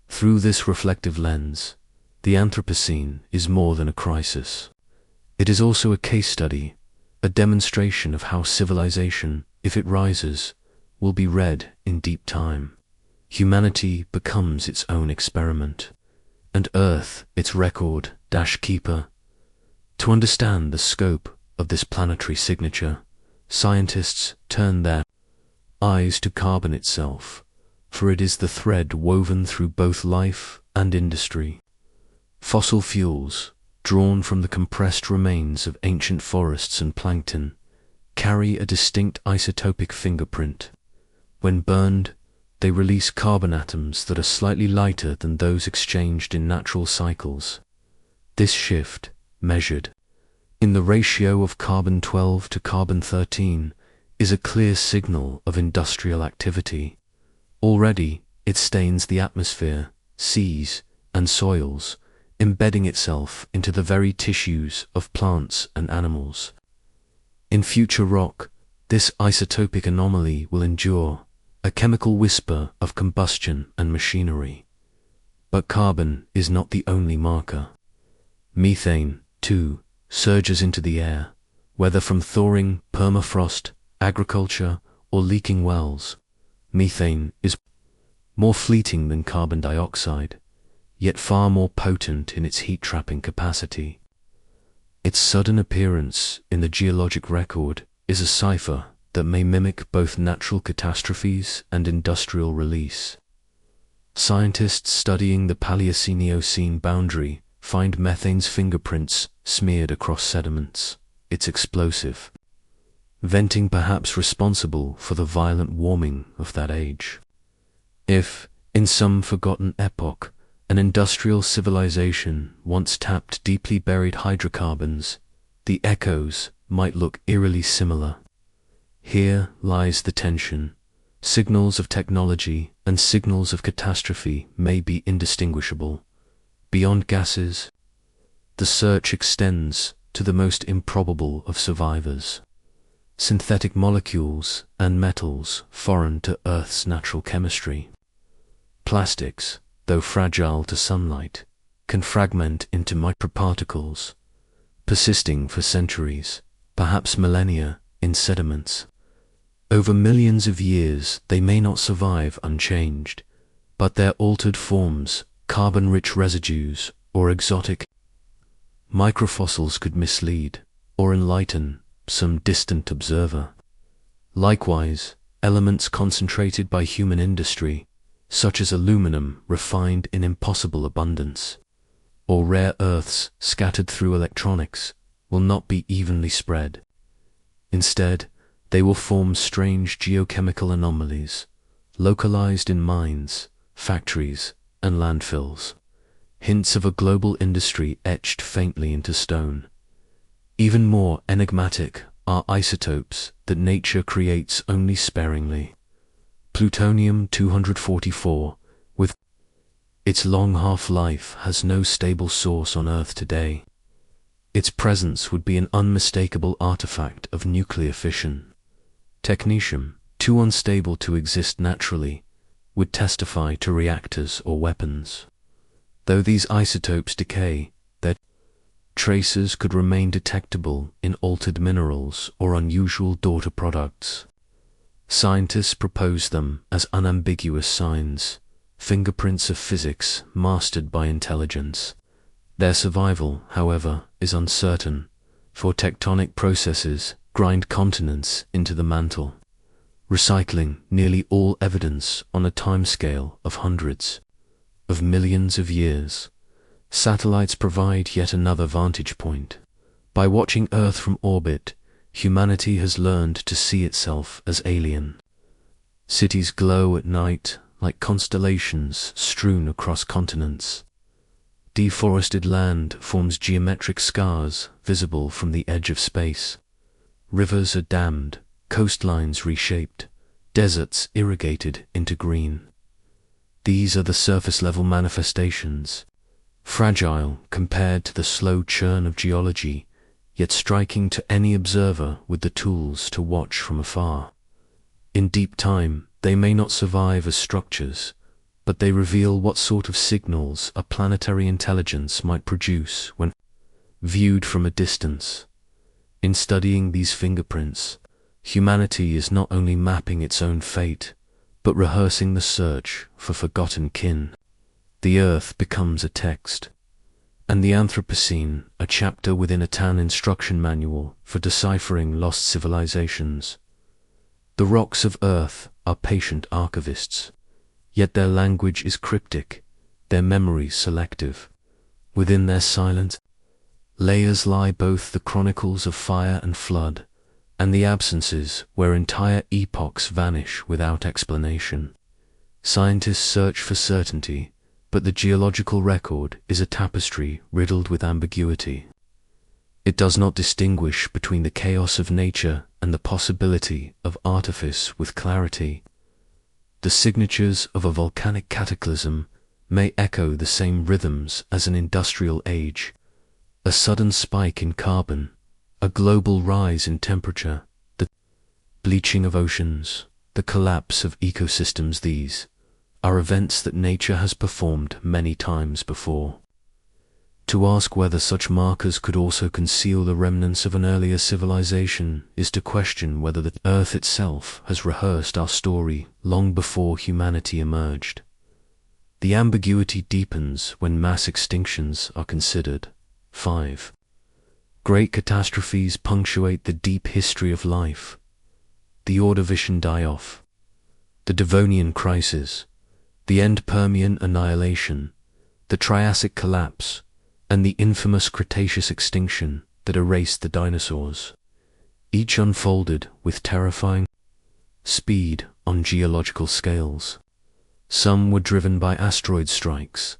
through this reflective lens, the Anthropocene is more than a crisis. It is also a case study, a demonstration of how civilization, if it rises, will be read in deep time. Humanity becomes its own experiment, and Earth its record-keeper. To understand the scope of this planetary signature, scientists turn their eyes to carbon itself, for it is the thread woven through both life and industry. Fossil fuels, drawn from the compressed remains of ancient forests and plankton, carry a distinct isotopic fingerprint. When burned, they release carbon atoms that are slightly lighter than those exchanged in natural cycles. This shift, measured in the ratio of carbon-12 to carbon-13, is a clear signal of industrial activity. Already, it stains the atmosphere, seas, and soils, embedding itself into the very tissues of plants and animals. In future rock, this isotopic anomaly will endure, a chemical whisper of combustion and machinery. But carbon is not the only marker. Methane, too, surges into the air, whether from thawing permafrost, agriculture, or leaking wells. Methane is more fleeting than carbon dioxide, yet far more potent in its heat-trapping capacity. Its sudden appearance in the geologic record is a cipher that may mimic both natural catastrophes and industrial release. Scientists studying the Paleocene-Eocene boundary find methane's fingerprints smeared across sediments. It's explosive, venting perhaps responsible for the violent warming of that age. If, in some forgotten epoch, an industrial civilization once tapped deeply buried hydrocarbons, the echoes might look eerily similar. Here lies the tension. Signals of technology and signals of catastrophe may be indistinguishable. Beyond gases, the search extends to the most improbable of survivors. Synthetic molecules and metals foreign to Earth's natural chemistry. Plastics, though fragile to sunlight, can fragment into microparticles, persisting for centuries, perhaps millennia, in sediments. Over millions of years they may not survive unchanged, but their altered forms, carbon-rich residues, or exotic microfossils could mislead or enlighten some distant observer. Likewise, elements concentrated by human industry, such as aluminum refined in impossible abundance, or rare earths scattered through electronics, will not be evenly spread. Instead, they will form strange geochemical anomalies, localized in mines, factories, and landfills, hints of a global industry etched faintly into stone. Even more enigmatic are isotopes that nature creates only sparingly. Plutonium-244, with its long half-life, has no stable source on Earth today. its presence would be an unmistakable artifact of nuclear fission. Technetium, too unstable to exist naturally, would testify to reactors or weapons. Though these isotopes decay, their traces could remain detectable in altered minerals or unusual daughter products. Scientists propose them as unambiguous signs, fingerprints of physics mastered by intelligence. Their survival, however, is uncertain, for tectonic processes grind continents into the mantle, recycling nearly all evidence on a timescale of hundreds of millions of years. Satellites provide yet another vantage point. By watching Earth from orbit, humanity has learned to see itself as alien. Cities glow at night like constellations strewn across continents. Deforested land forms geometric scars visible from the edge of space. Rivers are dammed, coastlines reshaped, deserts irrigated into green. These are the surface-level manifestations, fragile compared to the slow churn of geology, yet striking to any observer with the tools to watch from afar. In deep time, they may not survive as structures, but they reveal what sort of signals a planetary intelligence might produce when viewed from a distance. In studying these fingerprints, humanity is not only mapping its own fate, but rehearsing the search for forgotten kin. The Earth becomes a text, and the Anthropocene a chapter within a TAN instruction manual for deciphering lost civilizations. The rocks of Earth are patient archivists, yet their language is cryptic, their memory selective. Within their silent layers lie both the chronicles of fire and flood, and the absences where entire epochs vanish without explanation. Scientists search for certainty, but the geological record is a tapestry riddled with ambiguity. It does not distinguish between the chaos of nature and the possibility of artifice with clarity. The signatures of a volcanic cataclysm may echo the same rhythms as an industrial age. A sudden spike in carbon, a global rise in temperature, the bleaching of oceans, the collapse of ecosystems, these are events that nature has performed many times before. To ask whether such markers could also conceal the remnants of an earlier civilization is to question whether the Earth itself has rehearsed our story long before humanity emerged. The ambiguity deepens when mass extinctions are considered. 5. Great catastrophes punctuate the deep history of life. The Ordovician die-off, the Devonian crisis, the End-Permian annihilation, the Triassic collapse, and the infamous Cretaceous extinction that erased the dinosaurs. Each unfolded with terrifying speed on geological scales. Some were driven by asteroid strikes,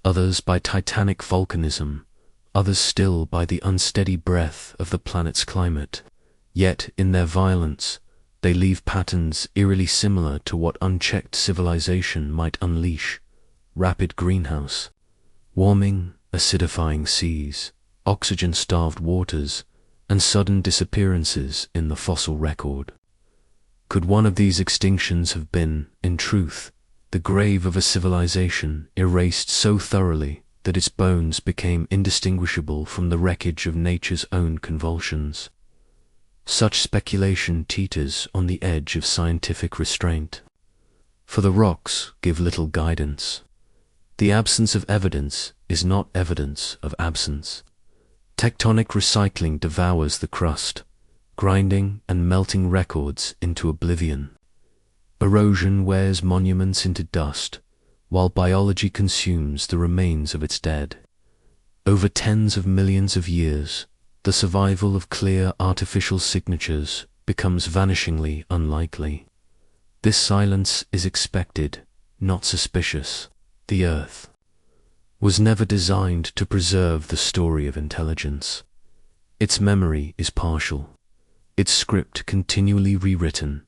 others by titanic volcanism, others still by the unsteady breath of the planet's climate. Yet, in their violence, they leave patterns eerily similar to what unchecked civilization might unleash: rapid greenhouse, warming, acidifying seas, oxygen-starved waters, and sudden disappearances in the fossil record. Could one of these extinctions have been, in truth, the grave of a civilization erased so thoroughly that its bones became indistinguishable from the wreckage of nature's own convulsions? Such speculation teeters on the edge of scientific restraint, for the rocks give little guidance. The absence of evidence is not evidence of absence. Tectonic recycling devours the crust, grinding and melting records into oblivion. Erosion wears monuments into dust, while biology consumes the remains of its dead. Over tens of millions of years, the survival of clear artificial signatures becomes vanishingly unlikely. This silence is expected, not suspicious. The Earth was never designed to preserve the story of intelligence. Its memory is partial, its script continually rewritten.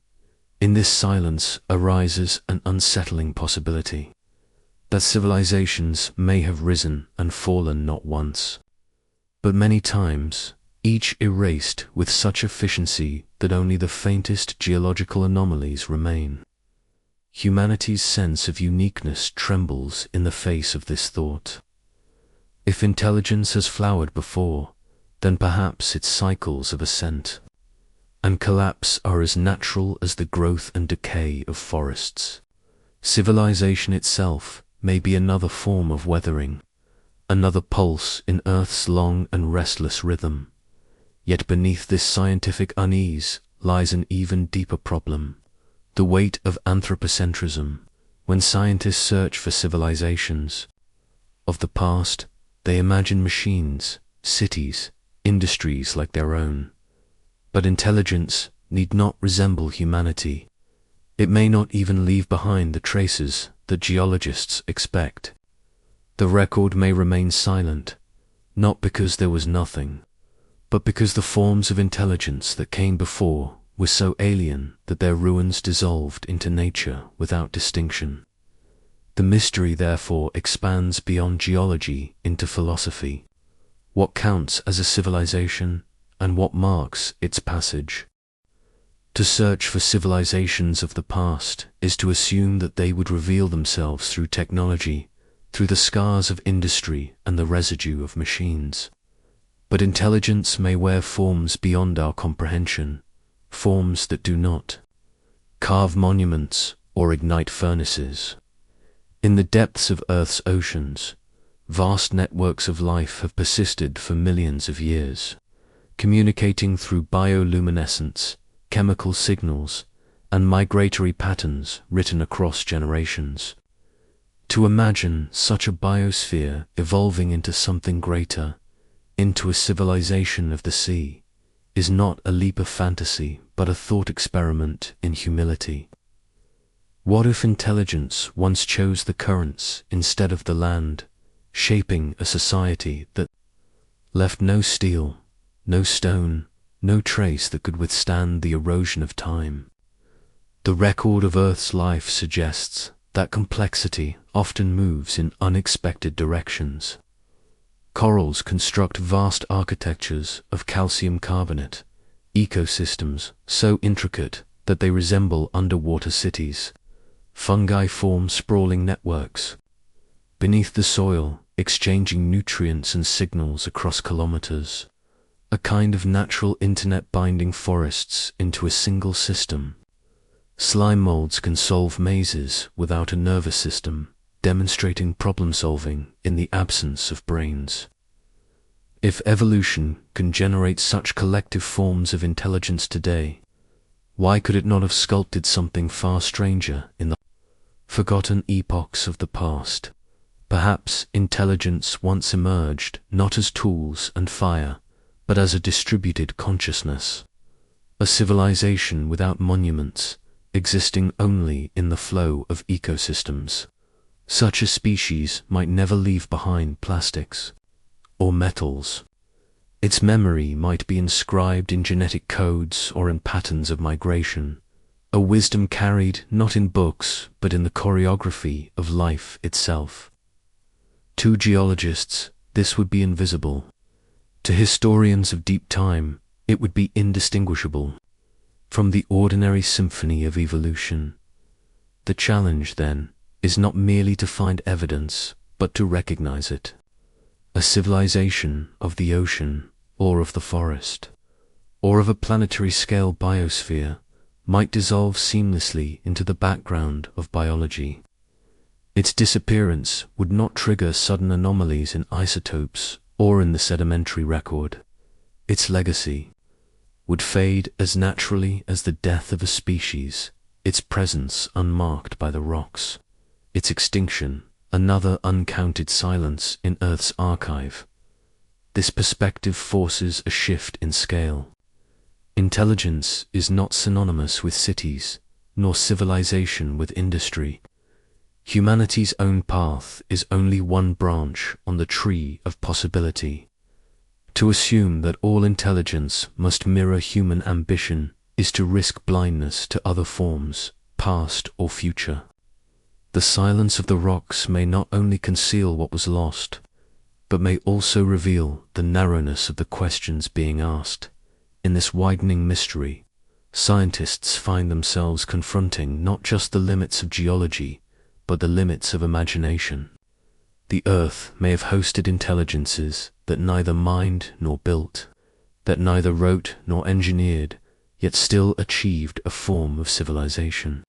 In this silence arises an unsettling possibility that civilizations may have risen and fallen not once, but many times, each erased with such efficiency that only the faintest geological anomalies remain. Humanity's sense of uniqueness trembles in the face of this thought. If intelligence has flowered before, then perhaps its cycles of ascent and collapse are as natural as the growth and decay of forests. Civilization itself may be another form of weathering, another pulse in Earth's long and restless rhythm. Yet beneath this scientific unease lies an even deeper problem, the weight of anthropocentrism. When scientists search for civilizations of the past, they imagine machines, cities, industries like their own. But intelligence need not resemble humanity. It may not even leave behind the traces that geologists expect. The record may remain silent, not because there was nothing, but because the forms of intelligence that came before were so alien that their ruins dissolved into nature without distinction. The mystery therefore expands beyond geology into philosophy. What counts as a civilization, and what marks its passage? To search for civilizations of the past is to assume that they would reveal themselves through technology, through the scars of industry and the residue of machines. But intelligence may wear forms beyond our comprehension, forms that do not carve monuments or ignite furnaces. In the depths of Earth's oceans, vast networks of life have persisted for millions of years, communicating through bioluminescence, chemical signals, and migratory patterns written across generations. To imagine such a biosphere evolving into something greater, into a civilization of the sea, is not a leap of fantasy, but a thought experiment in humility. What if intelligence once chose the currents instead of the land, shaping a society that left no steel, no stone, no trace that could withstand the erosion of time? The record of Earth's life suggests that complexity often moves in unexpected directions. Corals construct vast architectures of calcium carbonate, ecosystems so intricate that they resemble underwater cities. Fungi form sprawling networks beneath the soil, exchanging nutrients and signals across kilometers, a kind of natural internet binding forests into a single system. Slime molds can solve mazes without a nervous system, demonstrating problem solving in the absence of brains. If evolution can generate such collective forms of intelligence today, why could it not have sculpted something far stranger in the forgotten epochs of the past? Perhaps intelligence once emerged not as tools and fire, but as a distributed consciousness, a civilization without monuments, existing only in the flow of ecosystems. Such a species might never leave behind plastics or metals. Its memory might be inscribed in genetic codes or in patterns of migration, a wisdom carried not in books but in the choreography of life itself. To geologists, this would be invisible. To historians of deep time, it would be indistinguishable from the ordinary symphony of evolution. The challenge, then, is not merely to find evidence, but to recognize it. A civilization of the ocean, or of the forest, or of a planetary-scale biosphere, might dissolve seamlessly into the background of biology. Its disappearance would not trigger sudden anomalies in isotopes or in the sedimentary record. Its legacy would fade as naturally as the death of a species, its presence unmarked by the rocks, its extinction another uncounted silence in Earth's archive. This perspective forces a shift in scale. Intelligence is not synonymous with cities, nor civilization with industry. Humanity's own path is only one branch on the tree of possibility. To assume that all intelligence must mirror human ambition is to risk blindness to other forms, past or future. The silence of the rocks may not only conceal what was lost, but may also reveal the narrowness of the questions being asked. In this widening mystery, scientists find themselves confronting not just the limits of geology, but the limits of imagination. The Earth may have hosted intelligences that neither mined nor built, that neither wrote nor engineered, yet still achieved a form of civilization.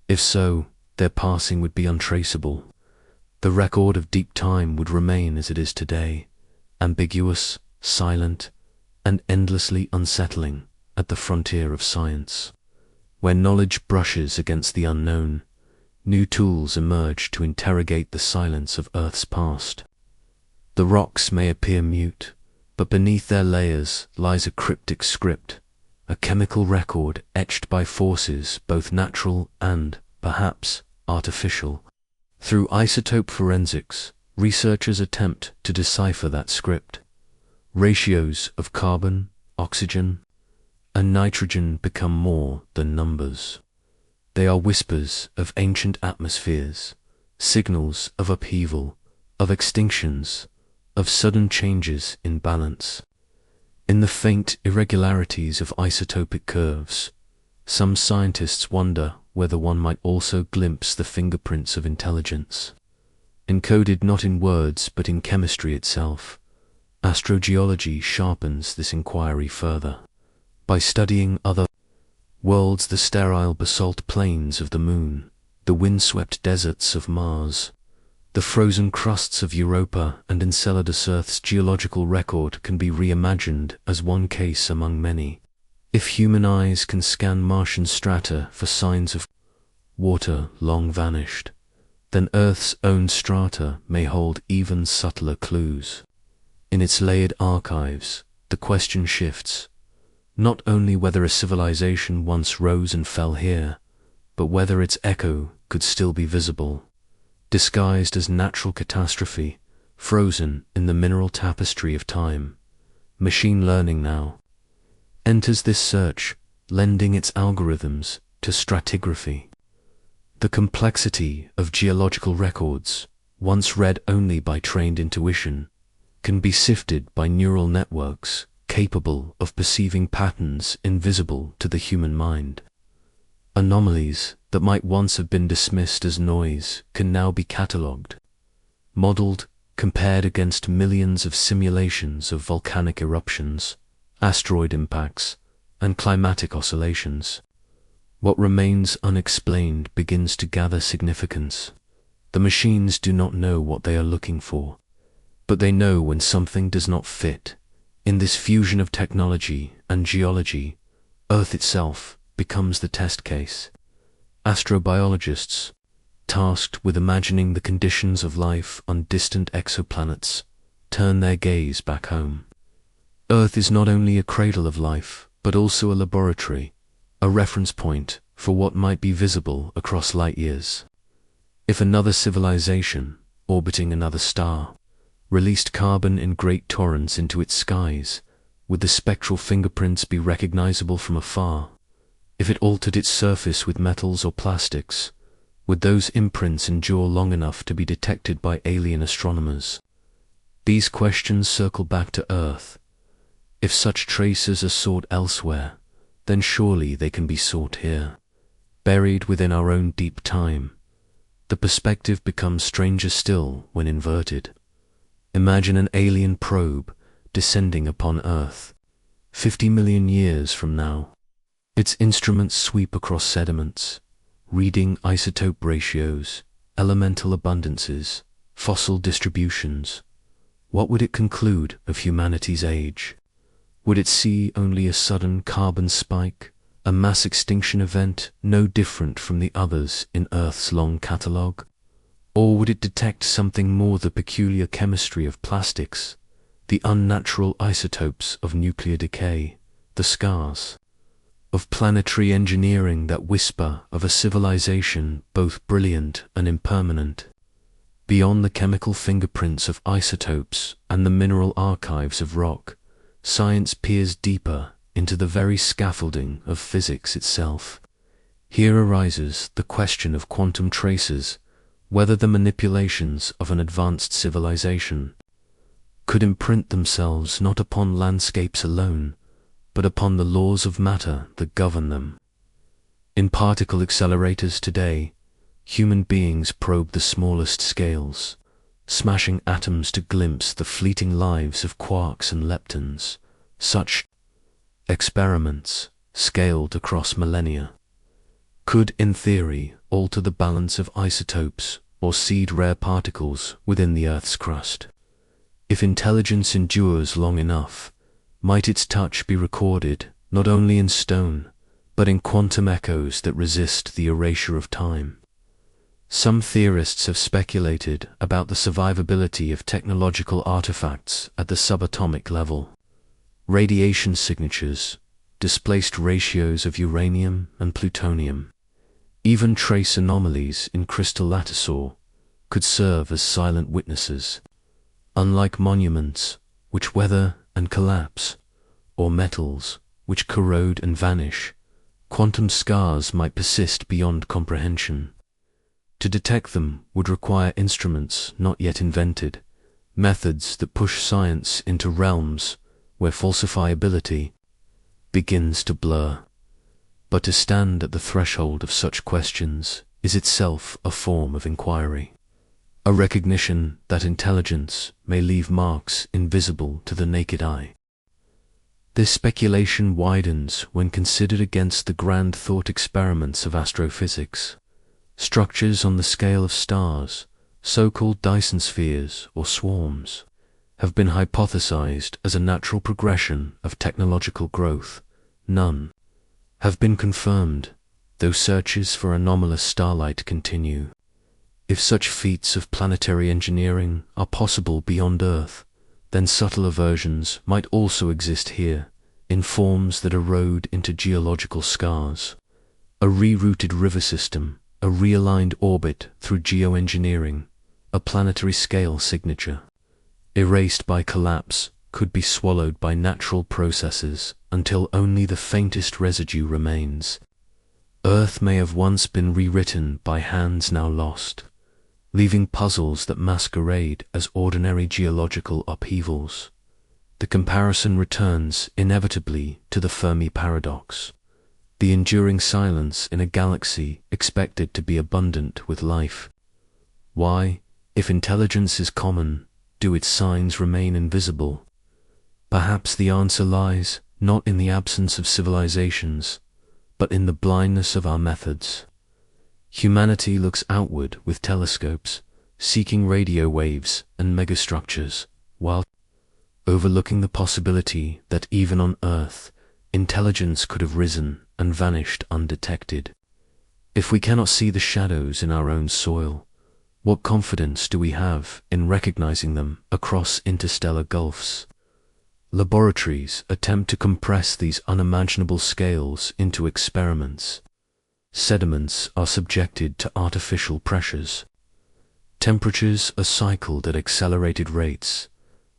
If so, their passing would be untraceable. The record of deep time would remain as it is today, ambiguous, silent, and endlessly unsettling at the frontier of science. Where knowledge brushes against the unknown, new tools emerge to interrogate the silence of Earth's past. The rocks may appear mute, but beneath their layers lies a cryptic script, a chemical record etched by forces both natural and, perhaps, artificial. Through isotope forensics, researchers attempt to decipher that script. Ratios of carbon, oxygen, and nitrogen become more than numbers. They are whispers of ancient atmospheres, signals of upheaval, of extinctions, of sudden changes in balance. In the faint irregularities of isotopic curves, some scientists wonder whether one might also glimpse the fingerprints of intelligence. Encoded not in words but in chemistry itself, astrogeology sharpens this inquiry further. By studying other worlds, the sterile basalt plains of the Moon, the windswept deserts of Mars, the frozen crusts of Europa and Enceladus, Earth's geological record can be reimagined as one case among many. If human eyes can scan Martian strata for signs of water long vanished, then Earth's own strata may hold even subtler clues. In its layered archives, the question shifts, not only whether a civilization once rose and fell here, but whether its echo could still be visible, disguised as natural catastrophe, frozen in the mineral tapestry of time. Machine learning now enters this search, lending its algorithms to stratigraphy. The complexity of geological records, once read only by trained intuition, can be sifted by neural networks capable of perceiving patterns invisible to the human mind. Anomalies that might once have been dismissed as noise can now be catalogued, modeled, compared against millions of simulations of volcanic eruptions, asteroid impacts, and climatic oscillations. What remains unexplained begins to gather significance. The machines do not know what they are looking for, but they know when something does not fit. In this fusion of technology and geology, Earth itself becomes the test case. Astrobiologists, tasked with imagining the conditions of life on distant exoplanets, turn their gaze back home. Earth is not only a cradle of life, but also a laboratory, a reference point for what might be visible across light years. If another civilization, orbiting another star, released carbon in great torrents into its skies, would the spectral fingerprints be recognizable from afar? If it altered its surface with metals or plastics, would those imprints endure long enough to be detected by alien astronomers? These questions circle back to Earth. If such traces are sought elsewhere, then surely they can be sought here. Buried within our own deep time, the perspective becomes stranger still when inverted. Imagine an alien probe descending upon Earth 50 million years from now. Its instruments sweep across sediments, reading isotope ratios, elemental abundances, fossil distributions. What would it conclude of humanity's age? Would it see only a sudden carbon spike, a mass extinction event no different from the others in Earth's long catalogue? Or would it detect something more, the peculiar chemistry of plastics, the unnatural isotopes of nuclear decay, the scars of planetary engineering that whisper of a civilization both brilliant and impermanent? Beyond the chemical fingerprints of isotopes and the mineral archives of rock, science peers deeper into the very scaffolding of physics itself. Here arises the question of quantum traces, whether the manipulations of an advanced civilization, could imprint themselves not upon landscapes alone, but upon the laws of matter that govern them. In particle accelerators today, human beings probe the smallest scales, smashing atoms to glimpse the fleeting lives of quarks and leptons. Such experiments, scaled across millennia, could, in theory, alter the balance of isotopes or seed rare particles within the Earth's crust. If intelligence endures long enough, might its touch be recorded not only in stone, but in quantum echoes that resist the erasure of time. Some theorists have speculated about the survivability of technological artifacts at the subatomic level. Radiation signatures, displaced ratios of uranium and plutonium, even trace anomalies in crystal latticeor could serve as silent witnesses. Unlike monuments, which weather and collapse, or metals, which corrode and vanish, quantum scars might persist beyond comprehension. To detect them would require instruments not yet invented, methods that push science into realms where falsifiability begins to blur. But to stand at the threshold of such questions is itself a form of inquiry, a recognition that intelligence may leave marks invisible to the naked eye. This speculation widens when considered against the grand thought experiments of astrophysics. Structures on the scale of stars, so-called Dyson spheres or swarms, have been hypothesized as a natural progression of technological growth. None have been confirmed, though searches for anomalous starlight continue. If such feats of planetary engineering are possible beyond Earth, then subtler versions might also exist here, in forms that erode into geological scars. A rerouted river system, a realigned orbit through geoengineering, a planetary scale signature, erased by collapse, could be swallowed by natural processes until only the faintest residue remains. Earth may have once been rewritten by hands now lost, leaving puzzles that masquerade as ordinary geological upheavals. The comparison returns inevitably to the Fermi paradox, the enduring silence in a galaxy expected to be abundant with life. Why, if intelligence is common, do its signs remain invisible? Perhaps the answer lies not in the absence of civilizations, but in the blindness of our methods. Humanity looks outward with telescopes, seeking radio waves and megastructures, while overlooking the possibility that even on Earth, intelligence could have risen and vanished undetected. If we cannot see the shadows in our own soil, what confidence do we have in recognizing them across interstellar gulfs? Laboratories attempt to compress these unimaginable scales into experiments. Sediments are subjected to artificial pressures. Temperatures are cycled at accelerated rates.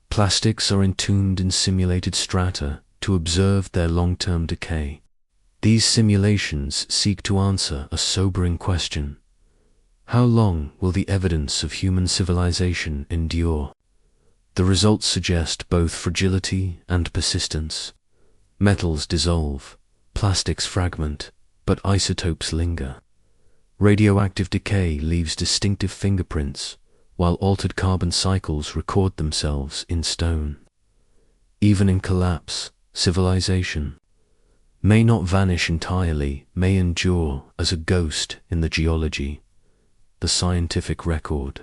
Plastics are entombed in simulated strata to observe their long-term decay. These simulations seek to answer a sobering question. How long will the evidence of human civilization endure? The results suggest both fragility and persistence. Metals dissolve, plastics fragment, but isotopes linger. Radioactive decay leaves distinctive fingerprints, while altered carbon cycles record themselves in stone. Even in collapse, civilization may not vanish entirely, may endure as a ghost in the geology. The scientific record,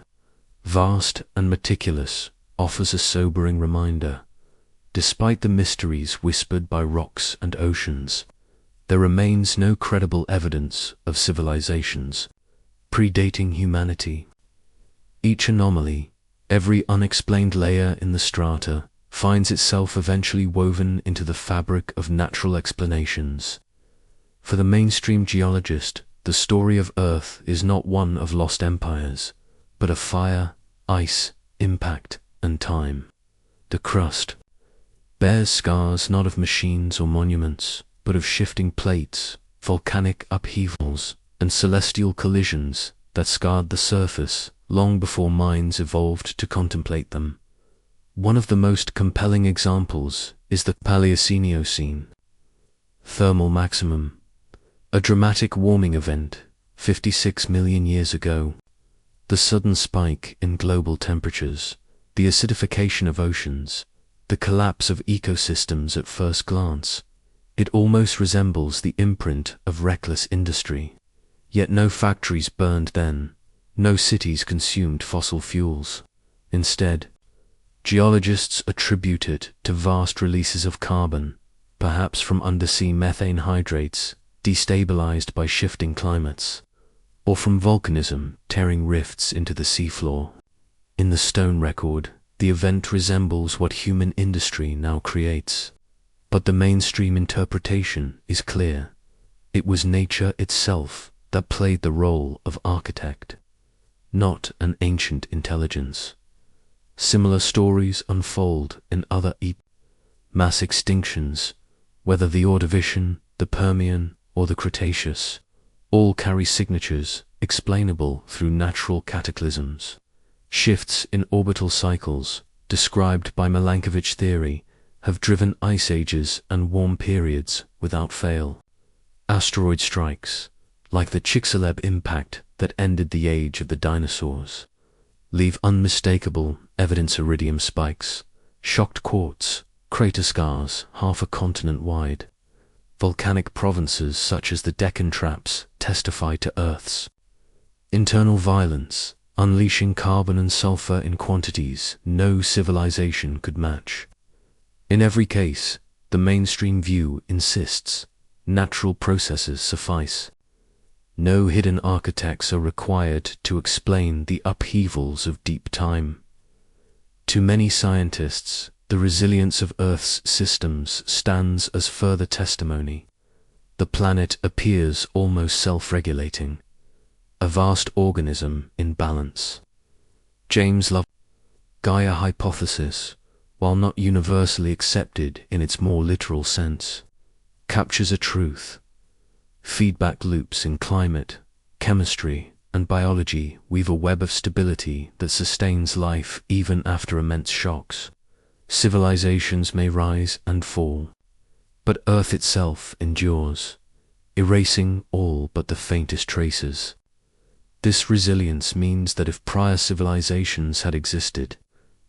vast and meticulous, offers a sobering reminder. Despite the mysteries whispered by rocks and oceans, there remains no credible evidence of civilizations predating humanity. Each anomaly, every unexplained layer in the strata, finds itself eventually woven into the fabric of natural explanations. For the mainstream geologist, the story of Earth is not one of lost empires, but of fire, ice, impact, and time. The crust bears scars not of machines or monuments, but of shifting plates, volcanic upheavals, and celestial collisions that scarred the surface long before minds evolved to contemplate them. One of the most compelling examples is the Paleocene thermal maximum, a dramatic warming event 56 million years ago. The sudden spike in global temperatures, the acidification of oceans, the collapse of ecosystems at first glance, it almost resembles the imprint of reckless industry. Yet no factories burned then, no cities consumed fossil fuels. Instead, geologists attribute it to vast releases of carbon, perhaps from undersea methane hydrates destabilized by shifting climates, or from volcanism tearing rifts into the seafloor. In the stone record, the event resembles what human industry now creates. But the mainstream interpretation is clear. It was nature itself that played the role of architect, not an ancient intelligence. Similar stories unfold in other mass extinctions, whether the Ordovician, the Permian, or the Cretaceous, all carry signatures explainable through natural cataclysms. Shifts in orbital cycles, described by Milankovitch theory, have driven ice ages and warm periods without fail. Asteroid strikes, like the Chicxulub impact that ended the age of the dinosaurs, leave unmistakable evidence. Iridium spikes, shocked quartz, crater scars half a continent wide. Volcanic provinces such as the Deccan Traps testify to Earth's internal violence, unleashing carbon and sulfur in quantities no civilization could match. In every case, the mainstream view insists natural processes suffice. No hidden architects are required to explain the upheavals of deep time. To many scientists, the resilience of Earth's systems stands as further testimony. The planet appears almost self-regulating, a vast organism in balance. James Lovelock's Gaia hypothesis, while not universally accepted in its more literal sense, captures a truth. Feedback loops in climate, chemistry, and biology weave a web of stability that sustains life even after immense shocks. Civilizations may rise and fall, but Earth itself endures, erasing all but the faintest traces. This resilience means that if prior civilizations had existed,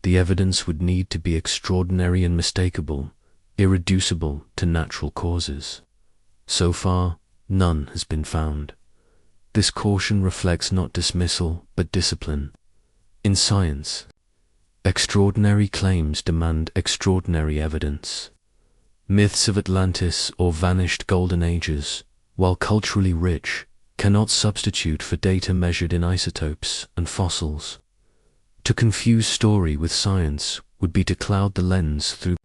the evidence would need to be extraordinary and unmistakable, irreducible to natural causes. So far, none has been found. This caution reflects not dismissal, but discipline. In science, extraordinary claims demand extraordinary evidence. Myths of Atlantis or vanished golden ages, while culturally rich, cannot substitute for data measured in isotopes and fossils. To confuse story with science would be to cloud the lens through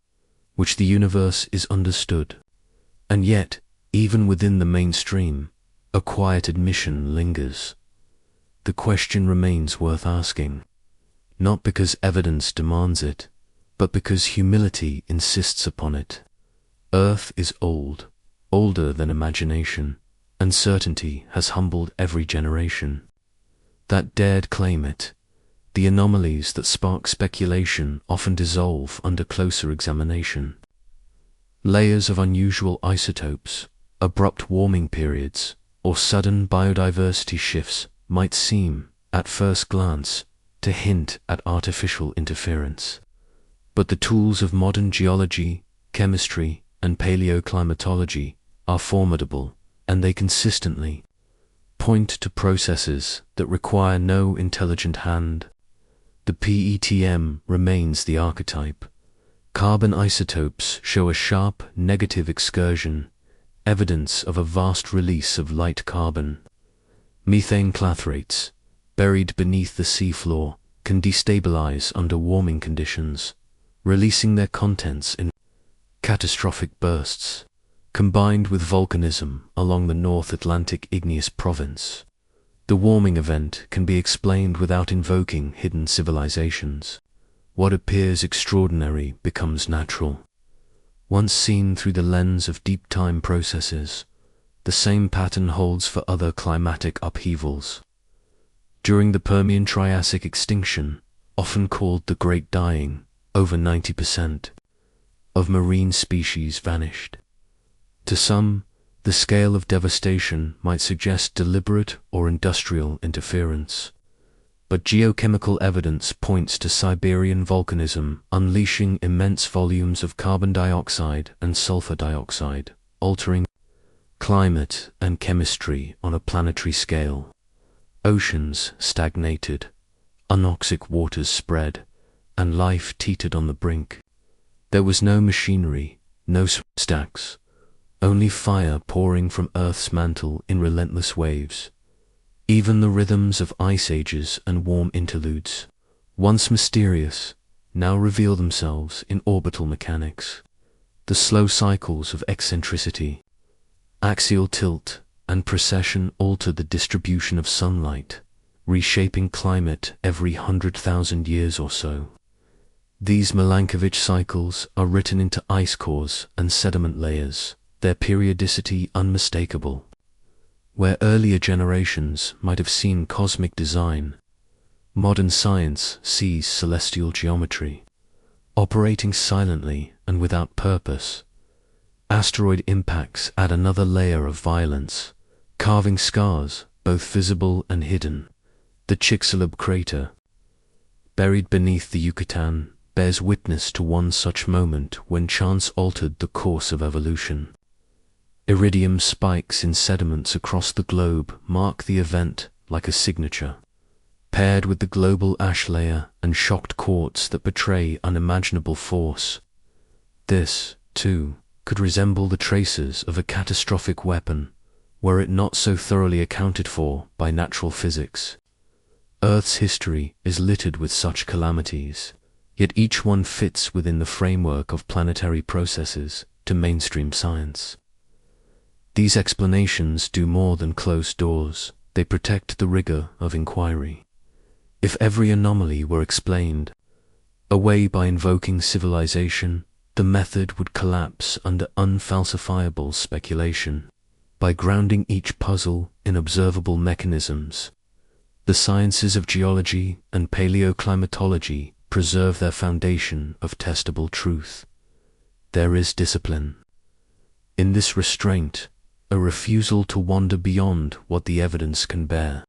which the universe is understood. And yet, even within the mainstream, a quiet admission lingers. The question remains worth asking, not because evidence demands it, but because humility insists upon it. Earth is old, older than imagination, and certainty has humbled every generation that dared claim it. The anomalies that spark speculation often dissolve under closer examination. Layers of unusual isotopes, abrupt warming periods, or sudden biodiversity shifts might seem, at first glance, to hint at artificial interference. But the tools of modern geology, chemistry, and paleoclimatology are formidable, and they consistently point to processes that require no intelligent hand. The PETM remains the archetype. Carbon isotopes show a sharp negative excursion, evidence of a vast release of light carbon. Methane clathrates, buried beneath the seafloor, can destabilize under warming conditions, releasing their contents in catastrophic bursts. Combined with volcanism along the North Atlantic igneous province, the warming event can be explained without invoking hidden civilizations. What appears extraordinary becomes natural. Once seen through the lens of deep time processes, the same pattern holds for other climatic upheavals. During the Permian Triassic extinction, often called the Great Dying, over 90% of marine species vanished. To some, the scale of devastation might suggest deliberate or industrial interference, but geochemical evidence points to Siberian volcanism unleashing immense volumes of carbon dioxide and sulfur dioxide, altering climate and chemistry on a planetary scale. Oceans stagnated, anoxic waters spread, and life teetered on the brink. There was no machinery, no stacks, only fire pouring from Earth's mantle in relentless waves. Even the rhythms of ice ages and warm interludes, once mysterious, now reveal themselves in orbital mechanics. The slow cycles of eccentricity, axial tilt, and precession alter the distribution of sunlight, reshaping climate every 100,000 years or so. These Milankovitch cycles are written into ice cores and sediment layers, their periodicity unmistakable. Where earlier generations might have seen cosmic design, modern science sees celestial geometry, operating silently and without purpose. Asteroid impacts add another layer of violence, carving scars, both visible and hidden. The Chicxulub crater, buried beneath the Yucatan, bears witness to one such moment when chance altered the course of evolution. Iridium spikes in sediments across the globe mark the event like a signature, paired with the global ash layer and shocked quartz that betray unimaginable force. This, too, could resemble the traces of a catastrophic weapon, were it not so thoroughly accounted for by natural physics. Earth's history is littered with such calamities, yet each one fits within the framework of planetary processes to mainstream science. These explanations do more than close doors, they protect the rigor of inquiry. If every anomaly were explained away by invoking civilization, the method would collapse under unfalsifiable speculation. By grounding each puzzle in observable mechanisms, the sciences of geology and paleoclimatology preserve their foundation of testable truth. There is discipline in this restraint, a refusal to wander beyond what the evidence can bear.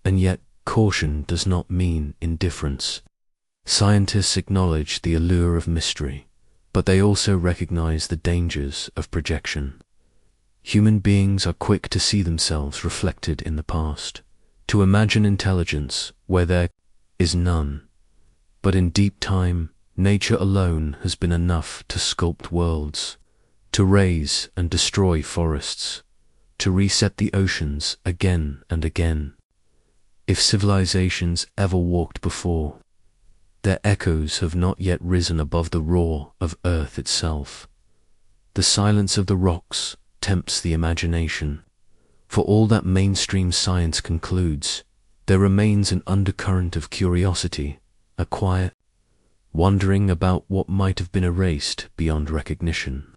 And yet, caution does not mean indifference. Scientists acknowledge the allure of mystery, but they also recognize the dangers of projection. Human beings are quick to see themselves reflected in the past, to imagine intelligence where there is none. But in deep time, nature alone has been enough to sculpt worlds, to raise and destroy forests, to reset the oceans again and again. If civilizations ever walked before, their echoes have not yet risen above the roar of Earth itself. The silence of the rocks tempts the imagination. For all that mainstream science concludes, there remains an undercurrent of curiosity, a quiet wondering about what might have been erased beyond recognition.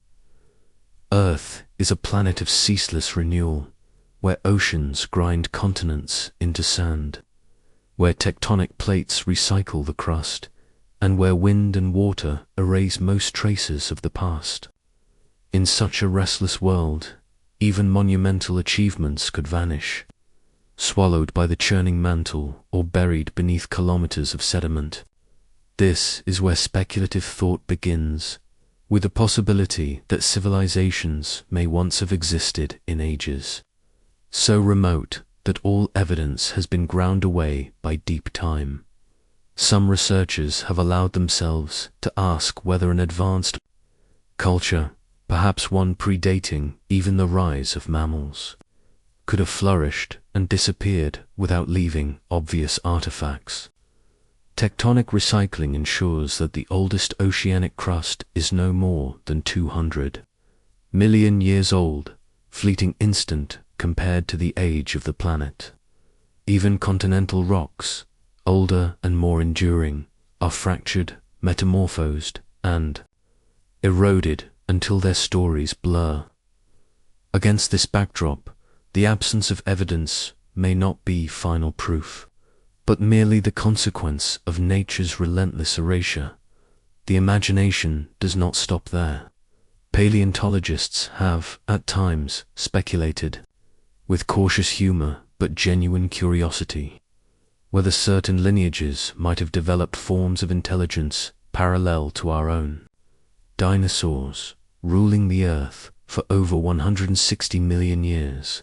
Earth is a planet of ceaseless renewal, where oceans grind continents into sand, where tectonic plates recycle the crust, and where wind and water erase most traces of the past. In such a restless world, even monumental achievements could vanish, swallowed by the churning mantle or buried beneath kilometers of sediment. This is where speculative thought begins, with the possibility that civilizations may once have existed in ages, so remote that all evidence has been ground away by deep time. Some researchers have allowed themselves to ask whether an advanced culture, perhaps one predating even the rise of mammals, could have flourished and disappeared without leaving obvious artifacts. Tectonic recycling ensures that the oldest oceanic crust is no more than 200 million years old, fleeting instant compared to the age of the planet. Even continental rocks, older and more enduring, are fractured, metamorphosed, and eroded until their stories blur. Against this backdrop, the absence of evidence may not be final proof, but merely the consequence of nature's relentless erasure. the imagination does not stop there. Paleontologists have, at times, speculated, with cautious humor but genuine curiosity, whether certain lineages might have developed forms of intelligence parallel to our own. Dinosaurs, ruling the Earth for over 160 million years,